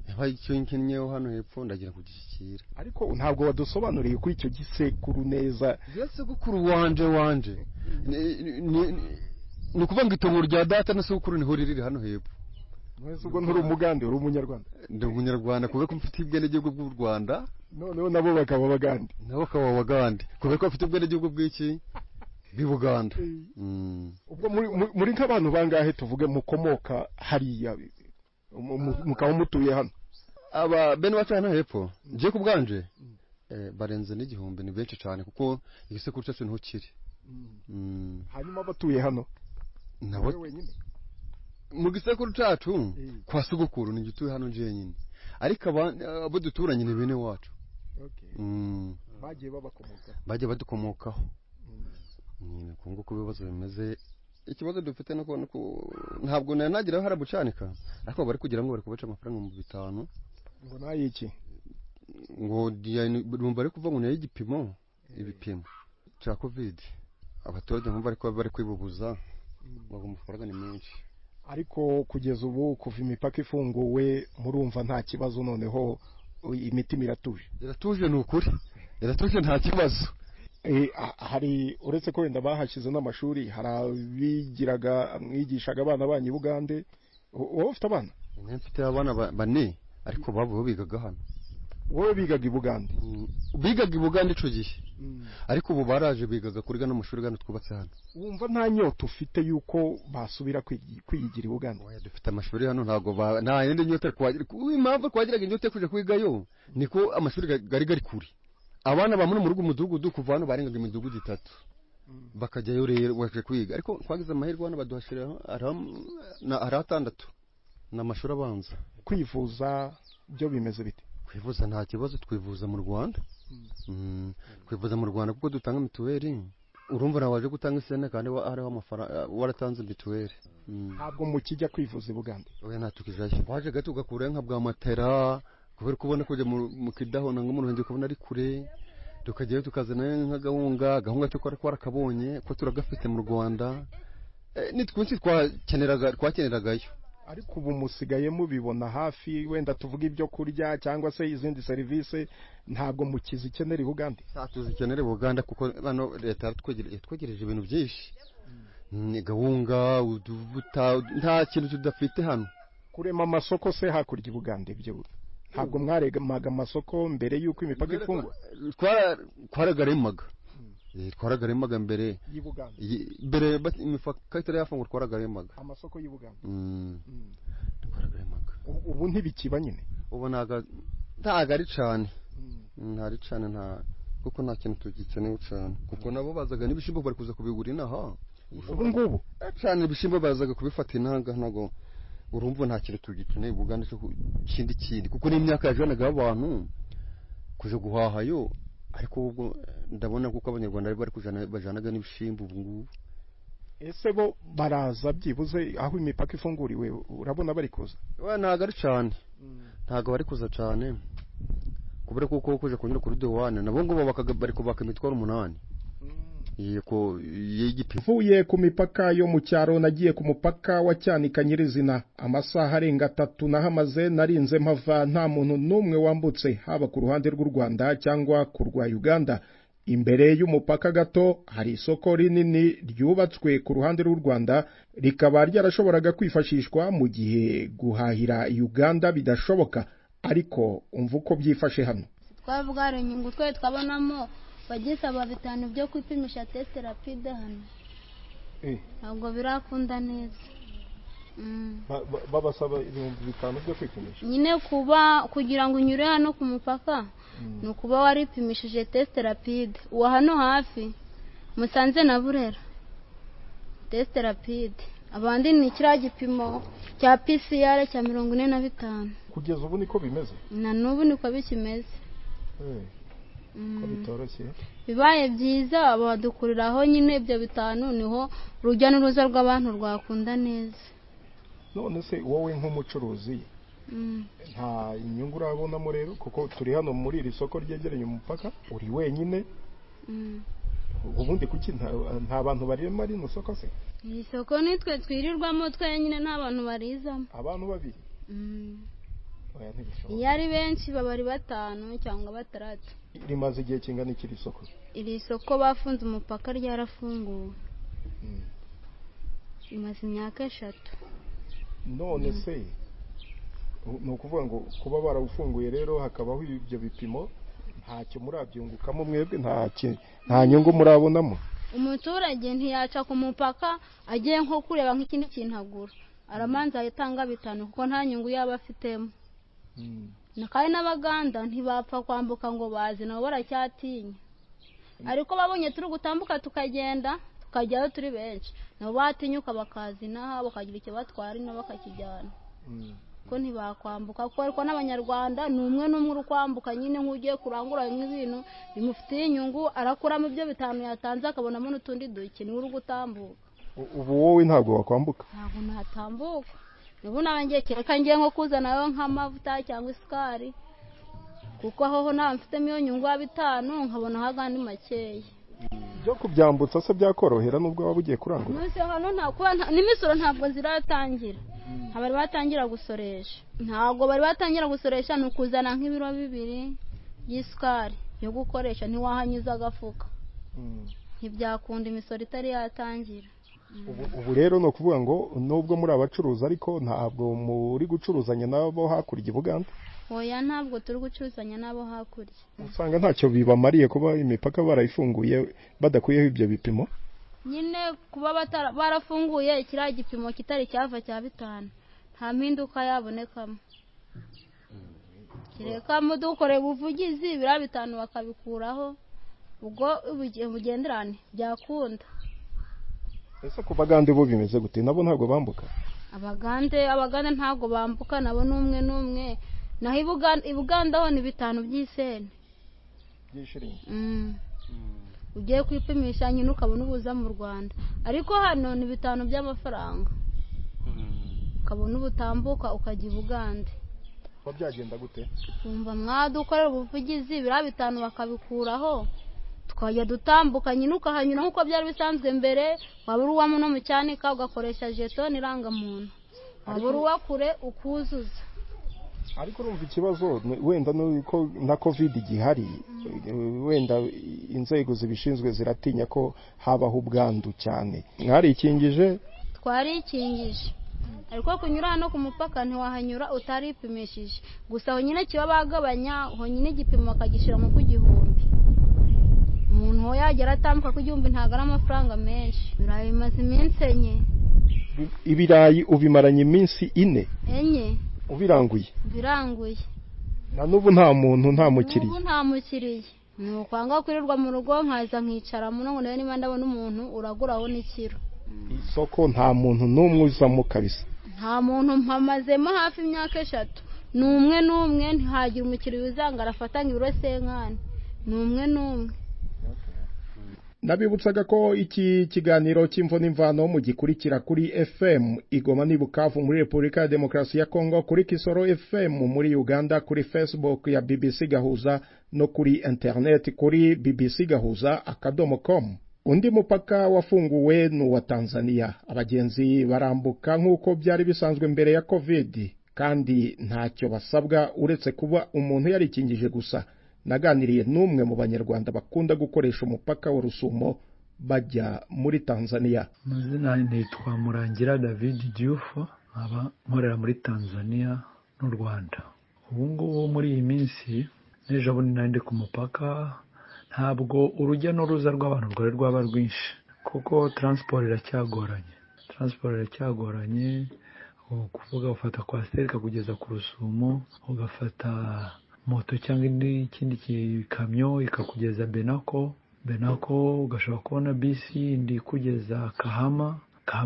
Speaker 12: yaba icyo nkenyeho hano hepfo ndagira kugishyikira
Speaker 1: ariko ntabwo wadusobanuriye kuri icyo gisekuru neza
Speaker 12: gisekuru wanje ni ukuvuga ngo itongo rya data na sekuru niho riri hano hepfo
Speaker 1: mwese ubwo nturi umugande uri umunyarwanda
Speaker 12: ndi umunyarwanda kubera ko mfite ubwenegihugu bw'u Rwanda
Speaker 1: noneho nabo bakaba abagande
Speaker 12: kubera ko bafite ubwenegihugu bw'iki b'Buganda
Speaker 1: ubwo muri nk'abantu bangahe tuvuge mukomoka hariya mukaba mutuye hano
Speaker 12: aba bene wacu hano hepfo ngiye ku bwanje barenze n'igihumbi ni benshi cyane kuko igisekuru cyacu niho kiri
Speaker 1: hanyuma batuye hano
Speaker 12: nabo mu gisekuru cyacu kwa sogokuru ni gituye hano nje nyine ariko abo duturanye ni bene wacu bagiye badukomokaho kunguko ibibazo bimeze ikibazo dufite no ntabwo nagira harabucanika ariko bari kugira ngo bari kubaca amafaranga mu 5
Speaker 1: ngo nayiki
Speaker 12: ngo bari kuva ngo nayo igipimo ibipimo cya covid abaturage ngo bari kwibubuza ngo amafaranga ni menshi
Speaker 1: ariko kugeza ubu kuva imipaka ifunguwe murumva nta kibazo noneho imitima iratuje
Speaker 12: ni ukuri iratuje nta kibazo
Speaker 1: hari uretse ko wenda bahashize n'amashuri hari abigiraga mwigishaga abana banyu Bugande wowe ufite abana
Speaker 12: mfite abana bane ariko babo bigaga hano
Speaker 1: wowe bigaga i Bugande
Speaker 12: bigaga i Bugande ico gihe ariko ubu baraje bigaga kuri gano mashuri gano twubatse hano
Speaker 1: wumva nta nyota ufite yuko basubira kwiyigira i Bugande
Speaker 12: dufite amashuri hano ntago nta yindi nyota kwagira impamvu twagiraga inyota kuje kwigayo niko amashuri gari kuri abana bamwe mu rugo mudugudu kuva hano barengaga imidugudu 3 bakajyayo rero waje kwiga ariko twagize amahirwe hano baduhashira ari 6 n'amashuri abanza
Speaker 1: kwivuza byo bimeze bite
Speaker 12: kwivuza nta kibazo twivuza mu Rwanda kwivuza mu Rwanda kuko dutanga mituweli urumva nawaje gutanga isene kandi hariho amafaranga waratanze mituweli
Speaker 1: ntabwo mukijya kwivuza i Bugande
Speaker 12: oya natukijayo waje gato ugakura nka bwa matera kubera kubona kujya mu kidaho nanga umuntu nje kubona ari kure tukajyayo tukazana nka gahunga cyo kwarakabonye ko turagafite mu Rwanda nitwinshi twakeneragayo
Speaker 1: ariko ubu musigaye mubibona hafi wenda tuvuga ibyo kurya cyangwa se izindi serivisi ntabwo mukizikenera i Bugande
Speaker 12: tuzikenera i Buganda kuko bano leta twegereje ibintu byinshi ni gahunga udubuta nta kintu tudafite hano
Speaker 1: kurema amasoko se hakurya i Bugande byo ntabwo mwaremaga amasoko mbere yuko imipaka ifungwa
Speaker 12: twaragaremaga mbere mbere imipaka itari yafungwa twaragaremaga
Speaker 1: amasoko y'i Bugande ubu ntibikiba nyine
Speaker 12: ubu ntago ari cyane ntari cyane kuko nta kintu tugikeneye cyane kuko nabo bazaga n'ibishimbo bari kuza kubigura inaha
Speaker 1: ubu ngubu
Speaker 12: cyane ibishimbo bazaga kubifata inanga ntago urumva nta kintu tugikeneye Bugande cyo kindi kuko n'imyaka yajanaga abantu kuje guhahayo ariko ubwo ndabona kuko abanyarwanda bari bajanaga n'ibishimbo ubu ngubu
Speaker 1: ese bo baraza byibuze aho imipaka ifunguriwe urabona bari kuza
Speaker 12: ntago ari cyane ntago bari kuza cyane kubera kuko kuje kunyura kuri douane nabo ngo bari kubaka imitwaro 8 yego
Speaker 1: vuye ku mipaka yo mu cyaro nagiye ku mupaka wa Cyanika nyirizina amasaha arenga 3 nahamaze narinze mpava nta muntu numwe wambutse haba ku ruhande rw'u Rwanda cyangwa ku rwa Uganda imbere y'umupaka gato hari isoko rinini ryubatswe ku ruhande rw'u Rwanda rikaba ryarashoboraga kwifashishwa mu gihe guhahira Uganda bidashoboka ariko umva uko byifashe hano
Speaker 13: twavuga ari inyungu twe twabonamo bagisaba 5 byo kwipimisha test rapide hano ntabwo birakunda neza
Speaker 1: babasaba 5 byo kwipimisha
Speaker 13: nyine kugira ngo unyure hano ku mupaka nukuba waripimishije test rapide uwa hano hafi Musanze na Burera test rapide abandi ni kira gipimo cya PCR cya 45
Speaker 1: kugeza ubu niko bimeze
Speaker 13: na nubu niko bikimeze
Speaker 1: ko bitoroshye
Speaker 13: bibaye byiza badukuriraho nyine ibyo 5 niho urujya n'uruza rw'abantu rwakunda neza
Speaker 1: none se wowe nk'umucuruzi nta inyungu urabonamo rero kuko turi hano muri iri soko ryegereye umupaka uri wenyine ubundi kuki nta bantu barema rino soko se
Speaker 13: iri soko nitwe twirirwamo twenyine nta bantu barizamo
Speaker 1: abantu babiri
Speaker 13: iyo ari benshi baba ari 5 cyangwa 6
Speaker 1: rimaze igihe kingana iki iri soko
Speaker 13: iri soko bafunze umupaka ryarafunguwe rimaze imyaka 3
Speaker 1: none se nukuvuga ngo kuba barawufunguye rero hakabaho ibyo bipimo ntacyo murabyungukamo mwebwe nta nyungu murabonamo
Speaker 13: umuturage ntiyaca ku mupaka agiye nko kureba nk'ikindi kintu agura aramanza yatanga 5 kuko nta nyungu yaba afitemo kandi n'abaganda ntibapfa kwambuka ngo bazi nabo baracyatinya ariko babonye turi gutambuka tukagenda tukajyayo turi benshi nabo batinyuka bakazinaha bakagira icyo batwara ino bakakijyana ko ntibakwambuka kuko ariko n'abanyarwanda ni umwe n'umwe uri kwambuka nyine nk'ugiye kurangura nk'ibintu bimufitiye inyungu arakuramo ibyo 5 yatanze akabonamo n'utundi duke niwe uri gutambuka.
Speaker 1: Ubu wowe ntabwo wakwambuka?
Speaker 13: Ntabwo natambuka, niba nabangiye kereka ngiye nko kuzanayo nk'amavuta cyangwa isukari kuko aho nta mfitemo iyo nyungu ya 5 nkabona hagandi makeya.
Speaker 1: Byo kubyambutsa se byakorohera nubwo waba ugiye kurangura?
Speaker 13: Nose hano nta kuba n'imisoro ntabwo ziratangira. Abari batangira gusoresha. Ntabwo bari batangira gusoresha nukuzana nk'ibiro 2 y'isukari yo gukoresha ntiwahanyuza agafuka. Ntibyakunda imisoro itari yatangira.
Speaker 1: Ubu rero no kuvuga ngo nubwo muri abacuruza ariko ntabwo muri gucuruzanya nabo hakurya i Buganda?
Speaker 13: Oya ntabwo turi gucuruzanya nabo hakurya.
Speaker 1: Usanga ntacyo bibamariye kuba imipaka barayifunguye badakuyeho ibyo bipimo?
Speaker 13: Nyine kuba barafunguye ikira gipimo kitari cyava cya 5 nta mpinduka yabonekamo. Kireka mudukore buvugizi bira 5 bakabikuraho ubwo bugenderane byakunda.
Speaker 1: Ese ku Bagande bo bimeze gute? Nabo ntabwo bambuka?
Speaker 13: Abagande ntabwo bambuka nabo n'umwe naho ibuganda ho ni 5 by'isene
Speaker 1: by'ishiringi.
Speaker 13: Ugiye kwipimisha nyine ukabona ubuza mu Rwanda ariko hano ni 5 by'amafaranga ukabona ubutambuka ukajya i Bugande.
Speaker 1: Byagenda gute?
Speaker 13: Umva mwadukorera ubuvugizi bira 5 bakabikuraho tukajya dutambuka nyine ukahanyura nkuko byari bisanzwe mbere wabura uwamo no mu cyanika ugakoresha jeton irangamuntu wabura uwa kure ukuzuza.
Speaker 1: Ariko urumva ikibazo wenda nuko na covid igihari wenda inzego zibishinzwe ziratinya ko habaho ubwandu cyane. Mwari ikingije?
Speaker 13: Twari ikingije ariko kunyura hano ku mupaka ntiwahanyura utaripimishije gusa aho nyine kiba bagabanya aho nyine igipimo bakagishira mu kugihumbi. Umuntu ho yagera atambuka ku 1000 ntago ari amafaranga menshi. Birayi bimaze iminsi 4.
Speaker 1: Ibirayi ubimaranye iminsi 4?
Speaker 13: Enye.
Speaker 1: Ubiranguye?
Speaker 13: Biranguye.
Speaker 1: Na nubu nta muntu nta mukiriye?
Speaker 13: Nubu nta mukiriye. Nukwanga kwirirwa mu rugo nkaza nkicara muno ngo niba ndabona umuntu uraguraho n'ikiro.
Speaker 1: Isoko nta muntu n'umwe uzamo kabisa?
Speaker 13: Nta muntu mpamazemo hafi imyaka 3. N'umwe ntihagira umukiriye uzanga arafatanga ibiro 50. N'umwe.
Speaker 1: Nabibutsaga ko iki kiganiro cy'imvo n'imvano mu gikurikira kuri FM Igoma ni Bukavu muri Republika ya Demokarasi ya Kongo, kuri Kisoro FM muri Uganda, kuri Facebook ya BBC Gahuza no kuri internet kuri bbcgahuza.com. Undi mupaka wafunguwe n'uwa Tanzania. Abagenzi barambuka nk'uko byari bisanzwe mbere ya Covid kandi ntacyo basabwa uretse kuba umuntu yarikingije gusa. Naganiriye n'umwe mu banyarwanda bakunda gukoresha umupaka wa Rusumo bajya muri Tanzania.
Speaker 14: Mazina nitwa Murangira David Diouf, aba nkorera muri Tanzania n'u Rwanda. Ubu ngubu muri iyi minsi nejo bundi nandi ku mupaka ntabwo urujya n'uruza rw'abantu rwari rwaba rwinshi kuko transport iracyagoranye kuvuga ufata kwa Sterika kugeza ku Rusumo ugafata moto cyangwa ikindi kikamyo ikakugeza Benako ugashobora kubona bisi indi kugeza Kahama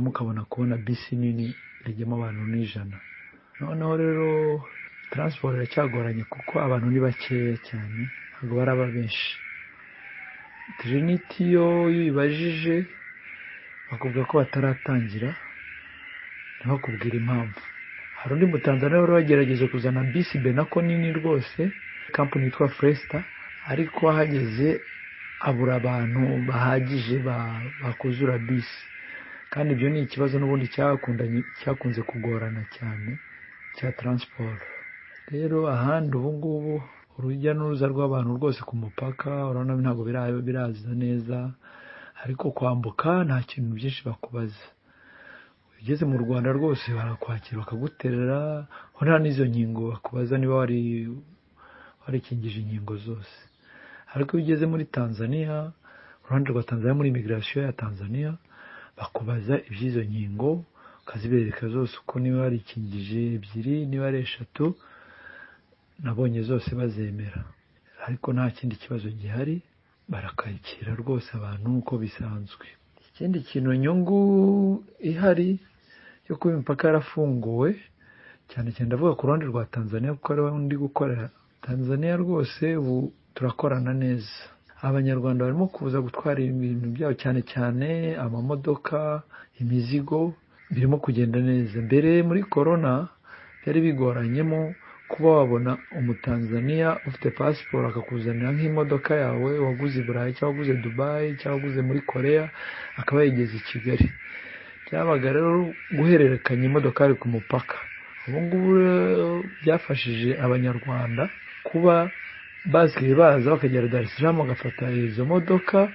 Speaker 14: ukabona kubona bisi nini rijyamo abantu 100. Noneho rero transport iracyagoranye kuko abantu ni bakeya cyane ntabwo baraba benshi. Trinity yo ibajije bakubwira ko bataratangira ntibakubwira impamvu. Hari undi mutanzania wari wagerageje kuzana bisi Benako nini rwose company yitwa Fresta ariko hageze abura abantu bahagije bakuzura bisi kandi ibyo ni ikibazo n'ubundi cyakunze kugorana cyane cya transport. Rero ahandi ubu ngubu urujya n'uruza rw'abantu rwose ku mupaka urabona ntabwo biraza neza ariko kwambuka nta kintu byinshi bakubaza. Ugeze mu Rwanda rwose barakwakira bakaguterera nta n'izo nkingo bakubaza niba warikingije inkingo zose. Ariko iyo ugeze muri Tanzania uruhande rwa Tanzania muri immigration ya Tanzania bakubaza iby'izo nkingo ukazibereka zose uko niba warikingije 2 niba ari 3 nabonye zose bazemera ariko nta kindi kibazo gihari barakayikira rwose abantu uko bisanzwe. Ikindi kintu nyungu ihari yo kuba imipaka yarafunguwe cyane cyane ndavuga ku ruhande rwa Tanzania kuko ari undi gukorera Tanzania rwose ubu turakorana neza. Abanyarwanda barimo kuza gutwara ibintu byabo cyane cyane amamodoka, imizigo birimo kugenda neza. Mbere muri corona byari bigoranyemo kuba wabona umutanzania ufite passport akakuzanira nk'imodoka yawe waguze i Burayi cyangwa waguze Dubai cyangwa waguze muri Korea akaba yigeze i Kigali. Byabaga rero guhererekanya imodoka ku mupaka. Ubu ngubu byafashije abanyarwanda kuba basigaye baza bakagera Dar es Salaam bagafata izo modoka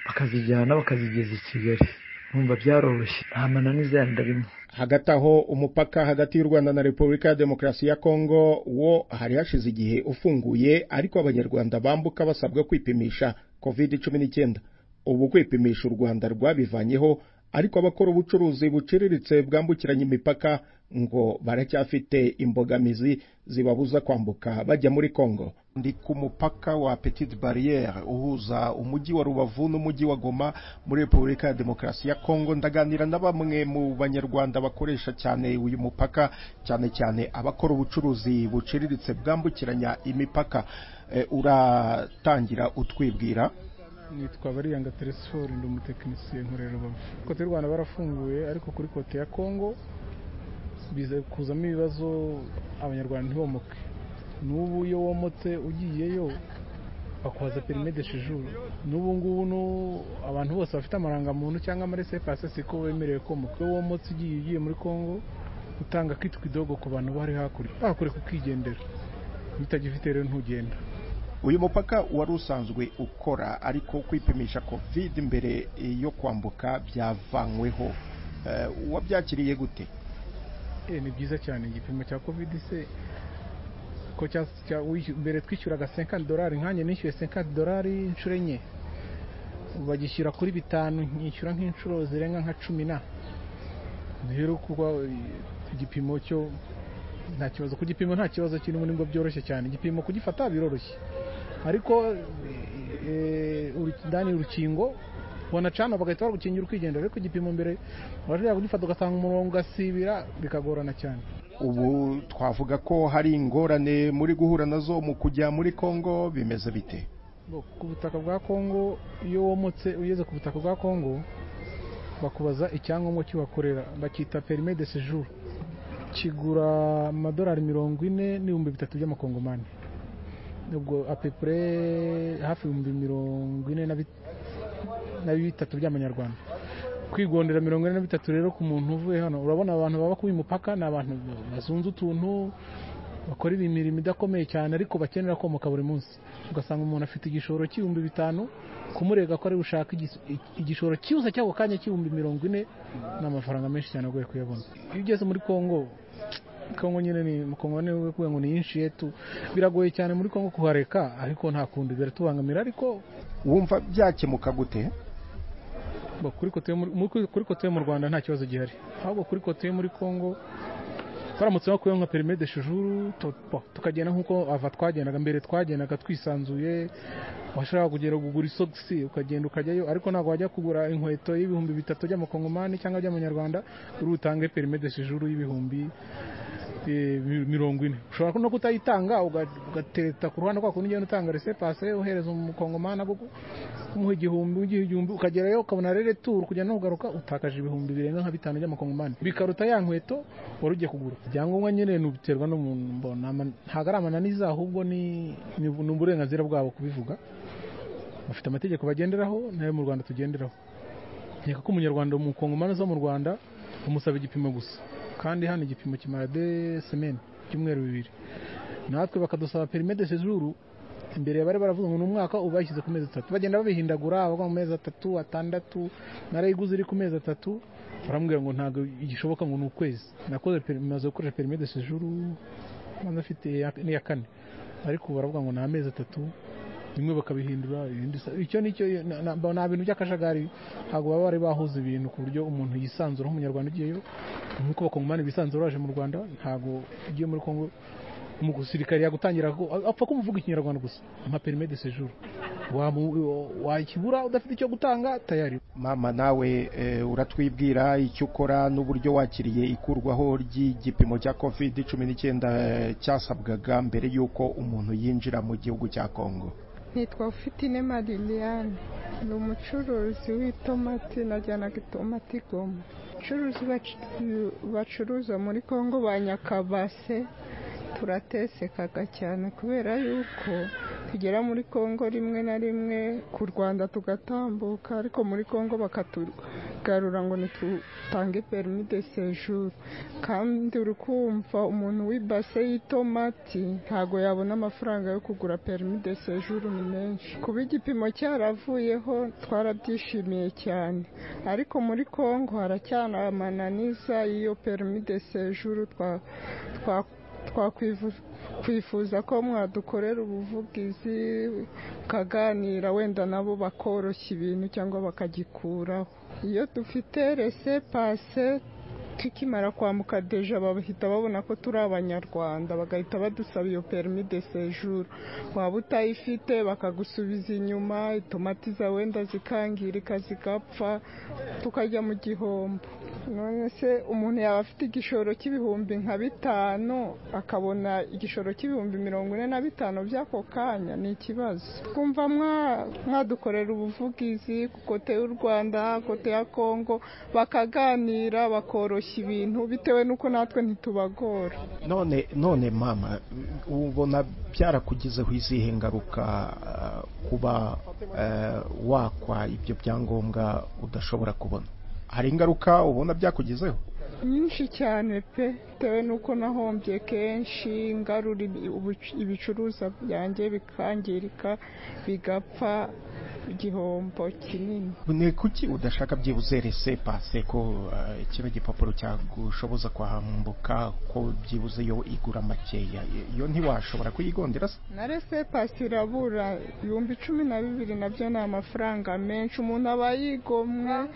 Speaker 14: bakazijyana bakazigeza i Kigali. Numva byaroroshye nta mananiza yandi arimo.
Speaker 1: Hagati aho umupaka hagati y'u Rwanda na Repubulika ya Demokarasi ya Kongo wo hari hashize igihe ufunguye, ariko abanyarwanda bambuka basabwa kwipimisha COVID-19. Ubu kwipimisha u Rwanda rwabivanyeho, ariko abakora ubucuruzi buciriritse bwambukiranya imipaka ngo baracyafite imbogamizi zibabuza kwambuka bajya muri Kongo. Ndi ku mupaka wa Petite Barrière uhuza umujyi wa Rubavu n'umujyi wa Goma muri Repubulika ya Demokarasi ya Kongo. Ndaganira na bamwe mu banyarwanda bakoresha cyane uyu mupaka, cyane cyane abakora ubucuruzi buciriritse bwambukiranya imipaka. Uratangira utwibwira?
Speaker 15: Nitwa Bariyanga Teresfori, ndi umutekinisiye nkorera Rubavu. Kote y'u Rwanda barafunguye, ariko kuri kote ya Kongo bize kuzamo ibibazo, abanyarwanda ntibomoke. N'ubu iyo womotse ugiyeyo bakubaza permis de séjour. N'ubu ngubu abantu bose bafite amarangamuntu cyangwa amaresepase siko bemerewe komoka. Iyo womotse ugiye muri Kongo utanga kitwa idogo ku bantu bari hakuri kukigendera, bitagifite rero ntugenda.
Speaker 1: Uyu mupaka wari usanzwe ukora, ariko kwipimisha COVID mbere yo kwambuka byavanyweho. Wabyakiriye gute?
Speaker 15: Ni byiza cyane. Igipimo cya COVID se ko mbere twishyuraga $50, nkanye nishyuye $50 inshuro enye, bagishyura kuri 5, nyishyura nk'inshuro zirenga nka 10. Rero kuko igipimo cyo nta kibazo, ku gipimo nta kibazo kirimo, ngo byoroshye cyane. Igipimo kugifata biroroshye, ariko ndani urukingo wanacana bagahita bagukingira ukigendera, ariko igipimo mbere wajya kugifata ugasanga umurongo ugasibira bikagorana cyane.
Speaker 1: Ubu twavuga ko hari ingorane muri guhura nazo mu kujya muri Kongo, bimeze bite?
Speaker 15: Ku butaka bwa Kongo, iyo womotse ugeze ku butaka bwa Kongo bakubaza icyangombwa cy'ubakorera, bakita permis de séjour. Kigura amadolari 40 n'ibihumbi 3 by'amakongomani. Ubwo apepure hafi 43 by'amanyarwanda. Kwigondera 43 rero ku muntu uvuye hano. Urabona abantu baba ku mupaka n'abantu bazunze utuntu bakora imirimo idakomeye cyane, ariko bakenera komoka buri munsi. Ugasanga umuntu afite igishoro cy'ibihumbi 5, kumurega ko ari gushaka igishoro cyose cy'ako kanya cy'ibihumbi 40 n'amafaranga menshi cyane agoye kuyabona. Iyo ugeze muri Kongo nyine ni Kongo ni kuvuga ngo ni inshi yetu, biragoye cyane muri Kongo kuhareka, ariko nta kundi biratubangamira. Ariko
Speaker 1: wumva byakemuka gute?
Speaker 15: Kuri kote yo mu Rwanda nta kibazo gihari, ahubwo kuri kote yo muri Kongo baramutse bakuyeho nka permis de séjour tukagenda nk'uko ava twagendaga mbere, twagendaga twisanzuye. Washaka kugera kugura isogisi ukagenda ukajyayo, ariko ntabwo wajya kugura inkweto y'ibihumbi 3 by'amakongomani cyangwa by'amanyarwanda uri utange permis de séjour y'ibihumbi 40. Ushobora no kutayitanga ugatereta ku ruhande kwa kundi ugenda utanga resepase uhereza umukongomani kumuha igihumbi ukagerayo ukabona rere tour kujya no kugaruka utakaje ibihumbi birenga nka 5 by'amakongomani, bikaruta ya nkweto wari ugiye kugura. Byangombwa nyine n'ubiterwa n'umuntu, mbona ntago ari amananiza, ahubwo ni uburenganzira bwabo kubivuga. Bafite amategeko bagenderaho, nayo mu Rwanda tugenderaho. Nkeka ko umunyarwanda umukongomani zo mu Rwanda umusaba igipimo gusa, kandi hano igipimo kimara 2 semaines, cyumweru 2. Natwe bakadusaba permis de séjour imbere bari baravuga ngo n'umwaka ubashyize ku mezi 3, bagenda babihindagura abagwa mu mezi 3, 6, narayiguze iri ku mezi 3. Barambwira ngo ntago igishoboka ngo n'ukwezi. Nakoze maze gukoresha permis de séjour manza afite ni ya 4, ariko baravuga ngo na mezi 3 bimwe bakabihindura. Icyo nicyo nta bintu by'akajagari, ntago baba bari bahuza ibintu ku buryo umuntu yisanzura nk'umunyarwanda ugiyeyo nk'uko bakongomani bisanzura baje mu Rwanda. Ntago ugiye muri Kongo umusirikare yagutangira apfa kumuvuga ikinyarwanda gusa, nka permis de séjour. wakibura udafite icyo gutanga tayari.
Speaker 1: Mama nawe uratwibwira icyo ukora n'uburyo wakiriye ikurwaho ry'igipimo cya COVID-19 cyasabwaga mbere y'uko umuntu yinjira mu gihugu cya Kongo.
Speaker 16: Nitwa Ufitine Madiliane, ni umucuruzi w'itomati, najyanaga itomati Goma. Abacuruzi bacuruza muri Kongo ba Nyakabase turatesekaga cyane kubera yuko tugera muri Kongo rimwe na rimwe ku Rwanda tugatambuka, ariko muri Kongo bakatugarura ngo nitutange permis de séjour, kandi uri kumva umuntu w'ibase y'itomati ntago yabona amafaranga yo kugura permis de séjour ni menshi. Kuba igipimo cyaravuyeho twarabyishimiye cyane, ariko muri Kongo haracyanamananiza iyo permis de séjour twakwifuza ko mwadukorera ubuvugizi kaganira wenda nabo bakoroshya ibintu cyangwa bakagikuraho. Iyo dufite laissez-passer tukimara kwambuka deja bahita babona ko turi abanyarwanda, bagahita badusaba iyo permis de séjour. Waba utayifite bakagusubiza inyuma, itomati za wenda zikangirika zigapfa, tukajya mu gihombo. None se umuntu yaba afite igishoro cy'ibihumbi nka 5 akabona igishoro cy'ibihumbi 45 by'ako kanya, ni ikibazo. Twumva mwadukorera ubuvugizi ku kote y'u Rwanda, kote ya Kongo, bakaganira bakoroshya ibintu bitewe nuko natwe ntitubagora.
Speaker 1: None mama, ubona byarakugizeho izihe ngaruka kuba wakwa ibyo byangombwa udashobora kubona? Hari ingaruka ubona byakugizeho?
Speaker 16: Nyinshi cyane pe, bitewe nuko nahombye kenshi, ngarura ibicuruza byanjye bikangirika bigapfa, igihombo kinini.
Speaker 1: Ni kuki udashaka byibuze laissez-passer ko kiba gipapuro cyagushoboza kwambuka, ko byibuze yo igura makeya, iyo ntiwashobora kuyigondera se?
Speaker 16: Na laissez-passer irabura 12,000 nabyo ni amafaranga menshi, umuntu aba yigomwe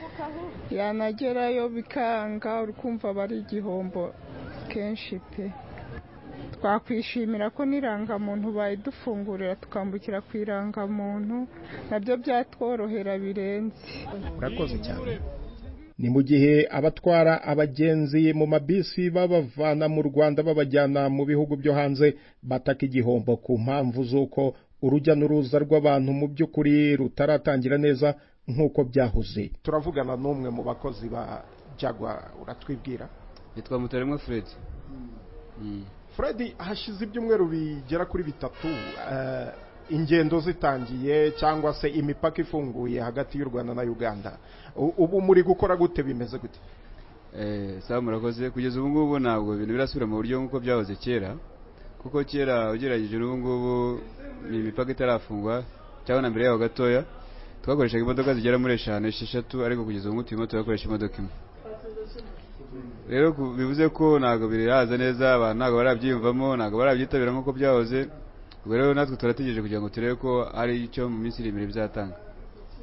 Speaker 16: yanagerayo bikanga, urukumva bari igihombo kenshi pe. Twakwishimira ko n'irangamuntu bayidufungurira tukambukira ku irangamuntu, nabyo byatworohera birenze.
Speaker 1: Urakoze cyane. Ni mu gihe abatwara abagenzi mu mabisi babavana mu Rwanda babajyana mu bihugu byo hanze bataka igihombo ku mpamvu z'uko urujya n'uruza rw'abantu mu by'ukuri rutaratangira neza nk'uko byahoze. Turavugana n'umwe mu bakozi ba Jaguar, uratwibwira?
Speaker 17: Yitwa Mutaremwa Fred.
Speaker 1: Fred, hashize ibyumweru bigera kuri 3 ingendo zitangiye cyangwa se imipaka ifunguye hagati y'u Rwanda na Uganda. Ubu muri gukora gute, bimeze gute?
Speaker 17: Sawa murakoze. Kugeza ubu ngubu ntabwo ibintu birasubira mu buryo nk'uko byahoze kera, kuko kera ugeragije n'ubu ngubu imipaka itarafungwa cyangwa na mbere yaho gatoya twakoreshaga imodoka zigera muri 5-6, ariko kugeza ubu turimo turakoresha imodoka imwe. Rero bivuze ko ntago biraza neza, abantu ntago barabyiyumvamo, ntago barabyitabira nk'uko byahoze. Ubwo rero natwe turategereje kugira ngo turebe ko ari icyo mu minsi iri imbere bizatanga.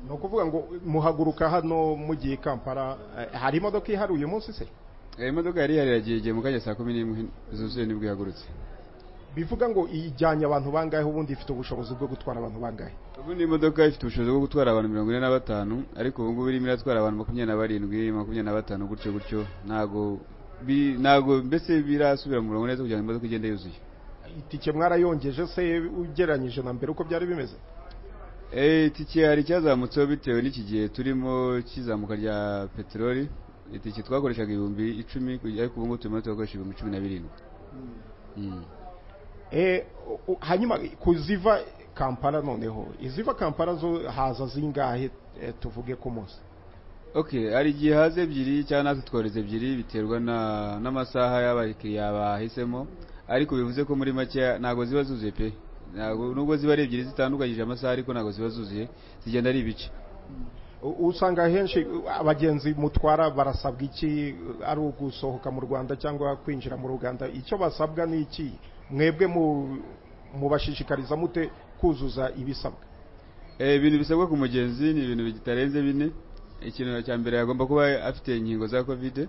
Speaker 1: No kuvuga ngo muhaguruka hano mugiye Kampala, hari imodoka ihari uyu munsi se?
Speaker 17: Imodoka yari yagiye mu kanya 11 zuzuye nibwo yagurutse.
Speaker 1: Bivuga ngo ijyanye abantu bangahe, ubundi ifite ubushobozi bwo gutwara abantu bangahe?
Speaker 17: Ubundi imodoka ifite ubushobozi bwo gutwara abantu 45, ariko ubu ngubu irimo iratwara abantu 27, 25 gutyo ntago mbese birasubira mu murongo neza kugira ngo imodoka igende yuzuye.
Speaker 1: Itike mwarayongeje se ugeranyije na mbere uko byari bimeze?
Speaker 17: Itike hari cyazamutseho bitewe n'iki gihe turimo kizamuka rya peteroli. Itike twakoreshaga 10,000, ariko ubu ngubu turimo turakoresha 17,000.
Speaker 1: Hanyuma kuziva Kampala, noneho iziva Kampala zo haza zingahe tuvuge ku munsi?
Speaker 17: Okay, hari igihe haze 2 cyangwa natwe tworeze 2 biterwa n'amasaha y'abakiriya bahisemo, ariko bivuze ko muri make ntago ziba zuzuye pe. Nubwo ziba ari 2 zitandukanyije amasaha, ariko ntago ziba zuzuye, zigenda ari ibice.
Speaker 1: Usanga henshi abagenzi mutwara barasabwa iki, ari ugusohoka mu Rwanda cyangwa kwinjira mu Rwanda? Icyo basabwa ni iki? Mwebwe mubashishikariza mute kuzuza ibisabwa?
Speaker 17: Ibintu bisabwa ku mugenzi ni ibintu bitarenze 4. Ikintu cya mbere agomba kuba afite inkingo za COVID,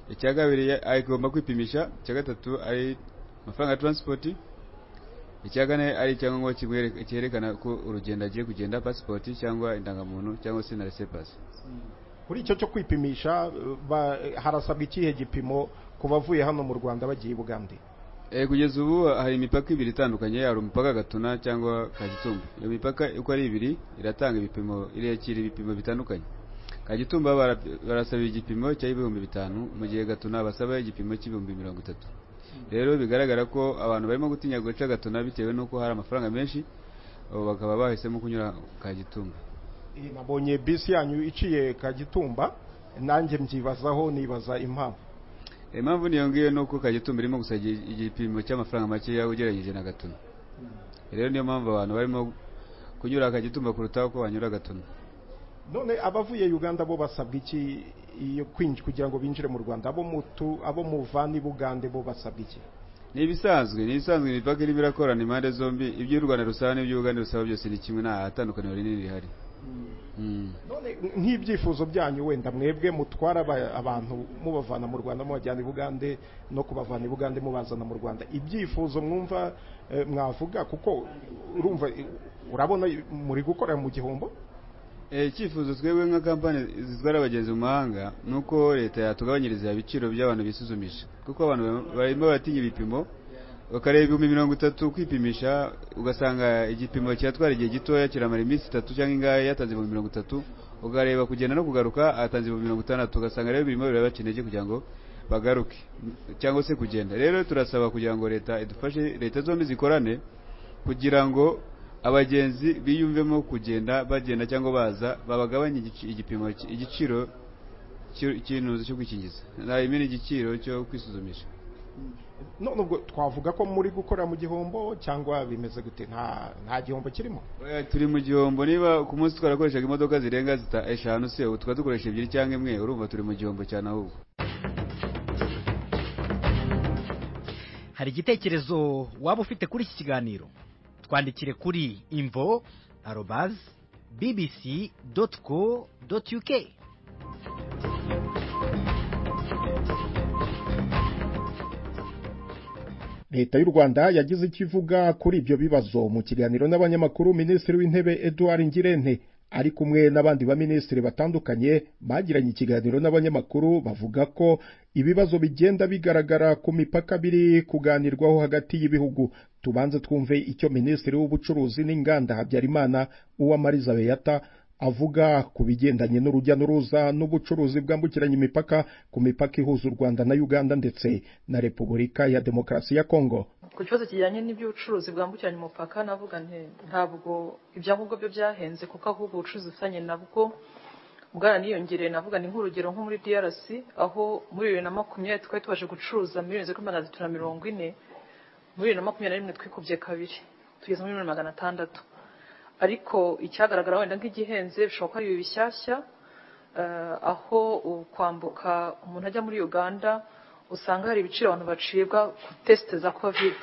Speaker 17: icya kabiri agomba kwipimisha, icya gatatu ari amafaranga ya transport, icya kane ari icyangombwa cyerekana ko urugendo agiye kugenda passport cyangwa indangamuntu cyangwa se na laissez-passer.
Speaker 1: Kuri icyo cyo kwipimisha harasabwa ikihe gipimo ku bavuye hano mu Rwanda bagiye Bugande?
Speaker 17: Kugeza ubu hari imipaka ibiri itandukanye, hari umupaka Gatuna cyangwa Kagitumba. Iyo mipaka uko ari ibiri iratanga ibipimo, irekira ibipimo bitandukanye. Kagitumba barasaba igipimo cya 5,000, mu gihe Gatuna basaba igipimo cy'ibihumbi 30. Rero bigaragara ko abantu barimo gutinya guca Gatuna bitewe nuko hari amafaranga menshi, bakaba bahisemo kunyura Kagitumba.
Speaker 1: Nabonye bisi yanyu iciye Kagitumba, nanjye mbyibazaho nibaza impamvu.
Speaker 17: Impamvu niyo ngiyo nuko Kagitumba irimo gusajya igipimo cy'amafaranga make yawe ugereranyije na Gatuna. Rero niyo mpamvu abantu barimo kunyura Kagitumba kuruta uko banyura Gatuna.
Speaker 1: None abavuye Uganda bo basabwa iki iyo kwinjira kugira ngo binjire mu Rwanda? Abo muvani Bugande bo basabwa iki?
Speaker 17: Ni ibisanzwe imipaka irimo irakorana impande zombi, ibyo u Rwanda rusaba n'ibyo Uganda rusaba byose ni kimwe, nta hatandukaniro rinini rihari.
Speaker 1: None nk'ibyifuzo byanyu wenda mwebwe mutwara abantu mubavana mu Rwanda mubajyana i Bugande no kubavana i Bugande mubazana mu Rwanda, ibyifuzo mwumva mwavuga, kuko urumva urabona muri gukorera mu gihombo?
Speaker 17: Icyifuzo twebwe nka kampani zitwara abagenzi mu mahanga nuko leta yatugabanyiriza ibiciro by'abantu bisuzumisha, kuko abantu barimo baratinya ibipimo, bakareba 30,000 kwipimisha, ugasanga igipimo cyatwara igihe gitoya kiramara iminsi 3 cyangwa ingahe yatanze 30,000, ugareba kugenda no kugaruka atanze 60,000, ugasanga rero birimo birabakeneye kugira ngo bagaruke cyangwa se kugenda. Rero turasaba kugira ngo leta idufashe, leta zombi zikorane kugira ngo abagenzi biyumvemo kugenda bagenda cyangwa baza, babagabanye igipimo igiciro cy'ikintu cyo kwikingiza, n'imene igiciro cyo kwisuzumisha.
Speaker 1: None ubwo twavuga ko muri gukora mu gihombo cyangwa bimeze gute? Nta gihombo kirimo?
Speaker 17: Turi mu gihombo. Niba ku munsi twarakoreshaga imodoka zirenga 5 se, ubu twadukoresha 2 cyangwa 1, urumva turi mu gihombo cyane ahubwo.
Speaker 18: Hari igitekerezo waba ufite kuri iki kiganiro? Twandikire kuri info@bbc.co.uk.
Speaker 1: Leta y'u Rwanda yagize ikivuga kuri ibyo bibazo mu kiganiro n'abanyamakuru. Minisitiri w'Intebe Edouard Ngirente ari kumwe n'abandi ba minisitiri batandukanye bagiranye ikiganiro n'abanyamakuru, bavuga ko ibibazo bigenda bigaragara ku mipaka biri kuganirwaho hagati y'ibihugu. Tubanze twumve icyo Minisitiri w'Ubucuruzi n'Inganda Habyarimana Uwamariza Beata avuga ku bigendanye n'urujya n'uruza n'ubucuruzi bwambukiranya imipaka ku mipaka ihuza u Rwanda na Uganda ndetse na Repubulika ya Demokarasi ya Kongo.
Speaker 19: Ku kibazo kijyanye n'iby'ubucuruzi bwambukiranya umupaka, navuga ntabwo ibyangombwa byo byahenze, kuko ahubwo ubucuruzi bufitanye nabwo bwaraniyongereye. Navuga ni nk'urugero nko muri DRC, aho muri 2020 twari tubaje gucuruza miliyoni 340, muri 2021 twikubye kabiri tugeze muri 600. Ariko icyagaragara wenda nk'igihenze bishobora kuba ari bishyashya, aho kwambuka umuntu ajya muri Uganda usanga hari ibiciro abantu bacibwa ku test za COVID.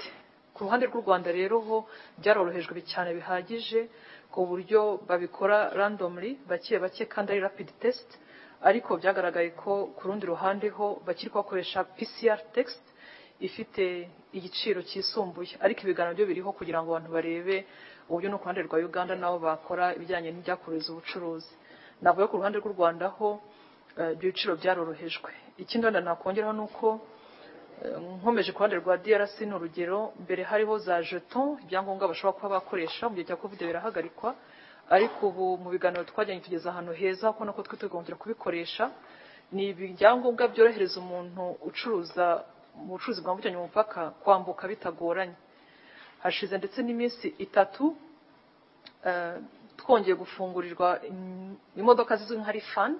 Speaker 19: Ku ruhande rw'u Rwanda rero ho byarorohejwe cyane bihagije, ku buryo babikora randomly bake kandi ari rapid test. Ariko byagaragaye ko ku rundi ruhande ho bakiri kwakoresha PCR test ifite igiciro cyisumbuye. Ariko ibiganiro byo biriho kugira ngo abantu barebe uburyo no ku ruhande rwa Uganda nabo bakora ibijyanye n'ibyakoreza ubucuruzi. Navuga ku ruhande rw'u Rwanda ho ibiciro byarorohejwe. Ikindi wenda nakongeraho nuko nkomeje ku ruhande rwa DRC n'urugero, mbere hariho za jeton, ibyangombwa bashobora kuba bakoresha mu gihe cya COVID birahagarikwa, ariko ubu mu biganiro twajyanye tugeza ahantu heza ko nako twitugomba kubikoresha. Ni ibyangombwa byorohereza umuntu ucuruza mu bucuruzi bwambukiranya umupaka kwambuka bitagoranye. Hashize ndetse n'iminsi 3 twongeye gufungurirwa imodoka zizwi nka Rifan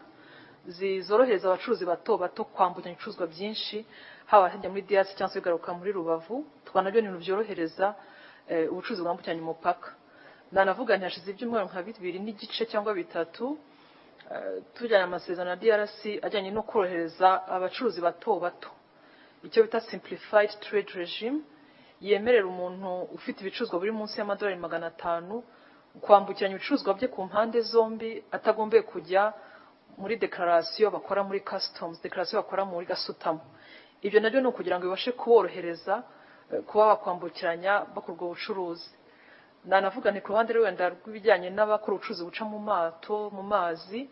Speaker 19: zizorohereza abacuruzi bato bato kwambukanya ibicuruzwa byinshi, haba hajya muri DRC cyangwa se bigaruka muri Rubavu. Twanabyo ni ibintu byorohereza ubucuruzi bwambukiranya umupaka. Nanavuga ntihashize ibyumweru nka 2 n'igice cyangwa 3 tujyana amasezerano na DRC ajyanye no korohereza abacuruzi bato bato, icyo bita simplified trade regime, yemerera umuntu ufite ibicuruzwa buri munsi y'amadolari 500 kwambukiranya ibicuruzwa bye ku mpande zombi atagombye kujya muri declaration bakora muri customs, declaration bakora muri gasutamo. Ibyo nabyo no kugira ngo bibashe kuborohereza kuba bakwambukiranya bakora ubwo bucuruzi. Nanavuga ni ku ruhande wenda rw'ibijyanye n'abakora ubucuruzi buca mu mato mu mazi,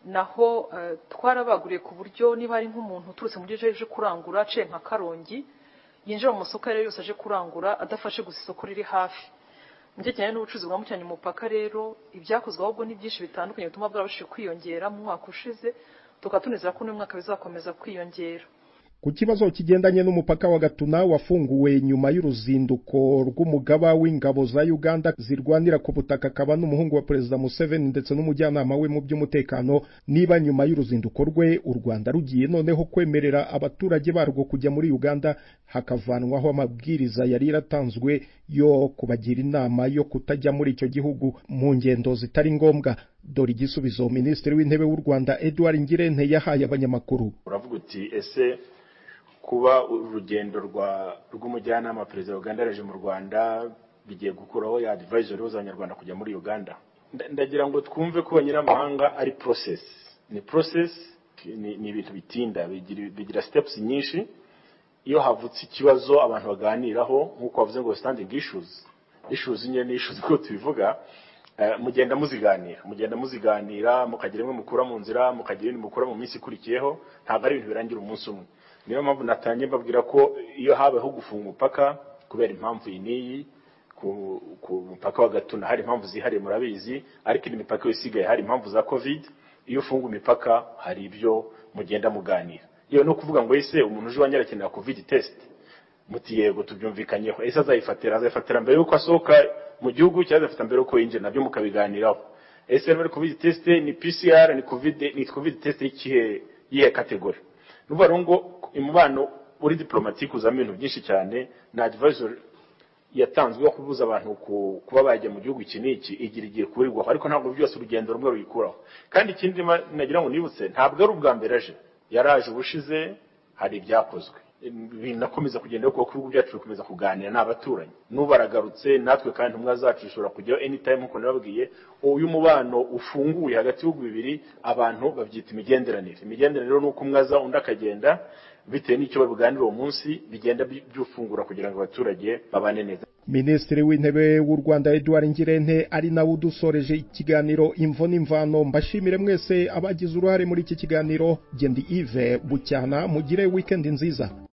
Speaker 19: naho twarabaguriye ku buryo niba ari nk'umuntu uturutse mu gice aje kurangura aciye nka Karongi yinjira mu masoko yose aje kurangura adafashe gusa isoko riri hafi. Mu kijyanye n'ubucuruzi bwambukiranya umupaka rero ibyakozwe ahubwo ni byinshi bitandukanye bituma bwarabashije kwiyongera mu mwaka ushize, tukatunizera ko n'umwaka bizakomeza kwiyongera.
Speaker 1: Ku kibazo kigendanye n'umupaka wa Gatuna wafunguwe nyuma y'uruzinduko rw'umugaba w'ingabo za Uganda zirwanira ku butaka kaba n'umuhungu wa Perezida Museveni ndetse n'umujyanama we mu by'umutekano, niba nyuma y'uruzinduko rwe u Rwanda rugiye noneho kwemerera abaturage barwo kujya muri Uganda hakavanwaho amabwiriza yari yaratanzwe yo kubagira inama yo kutajya muri icyo gihugu mu ngendo zitari ngombwa. Dore igisubizo Minisitiri w'Intebe w'u Rwanda Edouard Ngirente yahaye abanyamakuru.
Speaker 20: Uravuga uti ese kuba urugendo rw'umujyanama Perezida wa Uganda yaje mu Rwanda bigiye gukuraho ya advisory y'Abanyarwanda kujya muri Uganda? Ndagira ngo twumve ko abanyamahanga ari process, ni process, ni ibintu bitinda, bigira steps nyinshi. Iyo havutse ikibazo abantu baganiraho nk'uko bavuze ngo standing issues nyene issues ko tubivuga, mugenda muziganira mukagira imwe mukura mu nzira mukagira ni mukura mu minsi ikurikiyeho, ntabwo ari ibintu birangira umunsi umwe. Niyo mpamvu natangiye mbabwira ko iyo habeho gufunga umupaka kubera impamvu iniyi ku mupaka wa Gatuna hari impamvu zihariye murabizi, ariko imipaka isigaye hari impamvu za covid. Iyo ufunga imipaka hari ibyo mugenda muganira. Iyo no kuvuga ngo ese umuntu uje wanyarakenera covid test muti yego tubyumvikanyeho, ese azayifatira mbere yuko asohoka mu gihugu cyangwa azafata mbere uko yinjira, nabyo mukabiganiraho. Ese muri covid test ni PCR ni covid test yihe category? Nuvuga ngo imubano uri diplomatique uzamo ibintu byinshi cyane, na advisory yatanzwe yo kubuza abantu kuba bajya mu gihugu iki n'iki igiye kurirwaho, ariko ntabwo byose urugendo rumwe ruyikuraho. Kandi ikindi nagira ngo nibutse, ntabwo ari ubwa mbere aje, yaraje ubushize hari ibyakozwe binakomeza kugenda kuko ibihugu byacu bikomeza kuganira n'abaturanyi. N'ubaragarutse natwe kandi umwe zacu ishobora kujyaho anytime uko nababwiye. Uyu mubano ufunguye hagati y'ibihugu bibiri abantu babyita imigenderanire. Imigenderanire nuko umwaza undi akagenda bitewe n'icyo babiganira uwo munsi, bigenda byufungura kugira ngo abaturage babane neza.
Speaker 1: Minisitiri w'Intebe w'u Rwanda Edouard Ngirente ari nawe udusoreje ikiganiro Imvo n'Imvano. Mbashimire mwese abagize uruhare muri iki kiganiro. Gendi Yves Bucyana, mugire weekend nziza.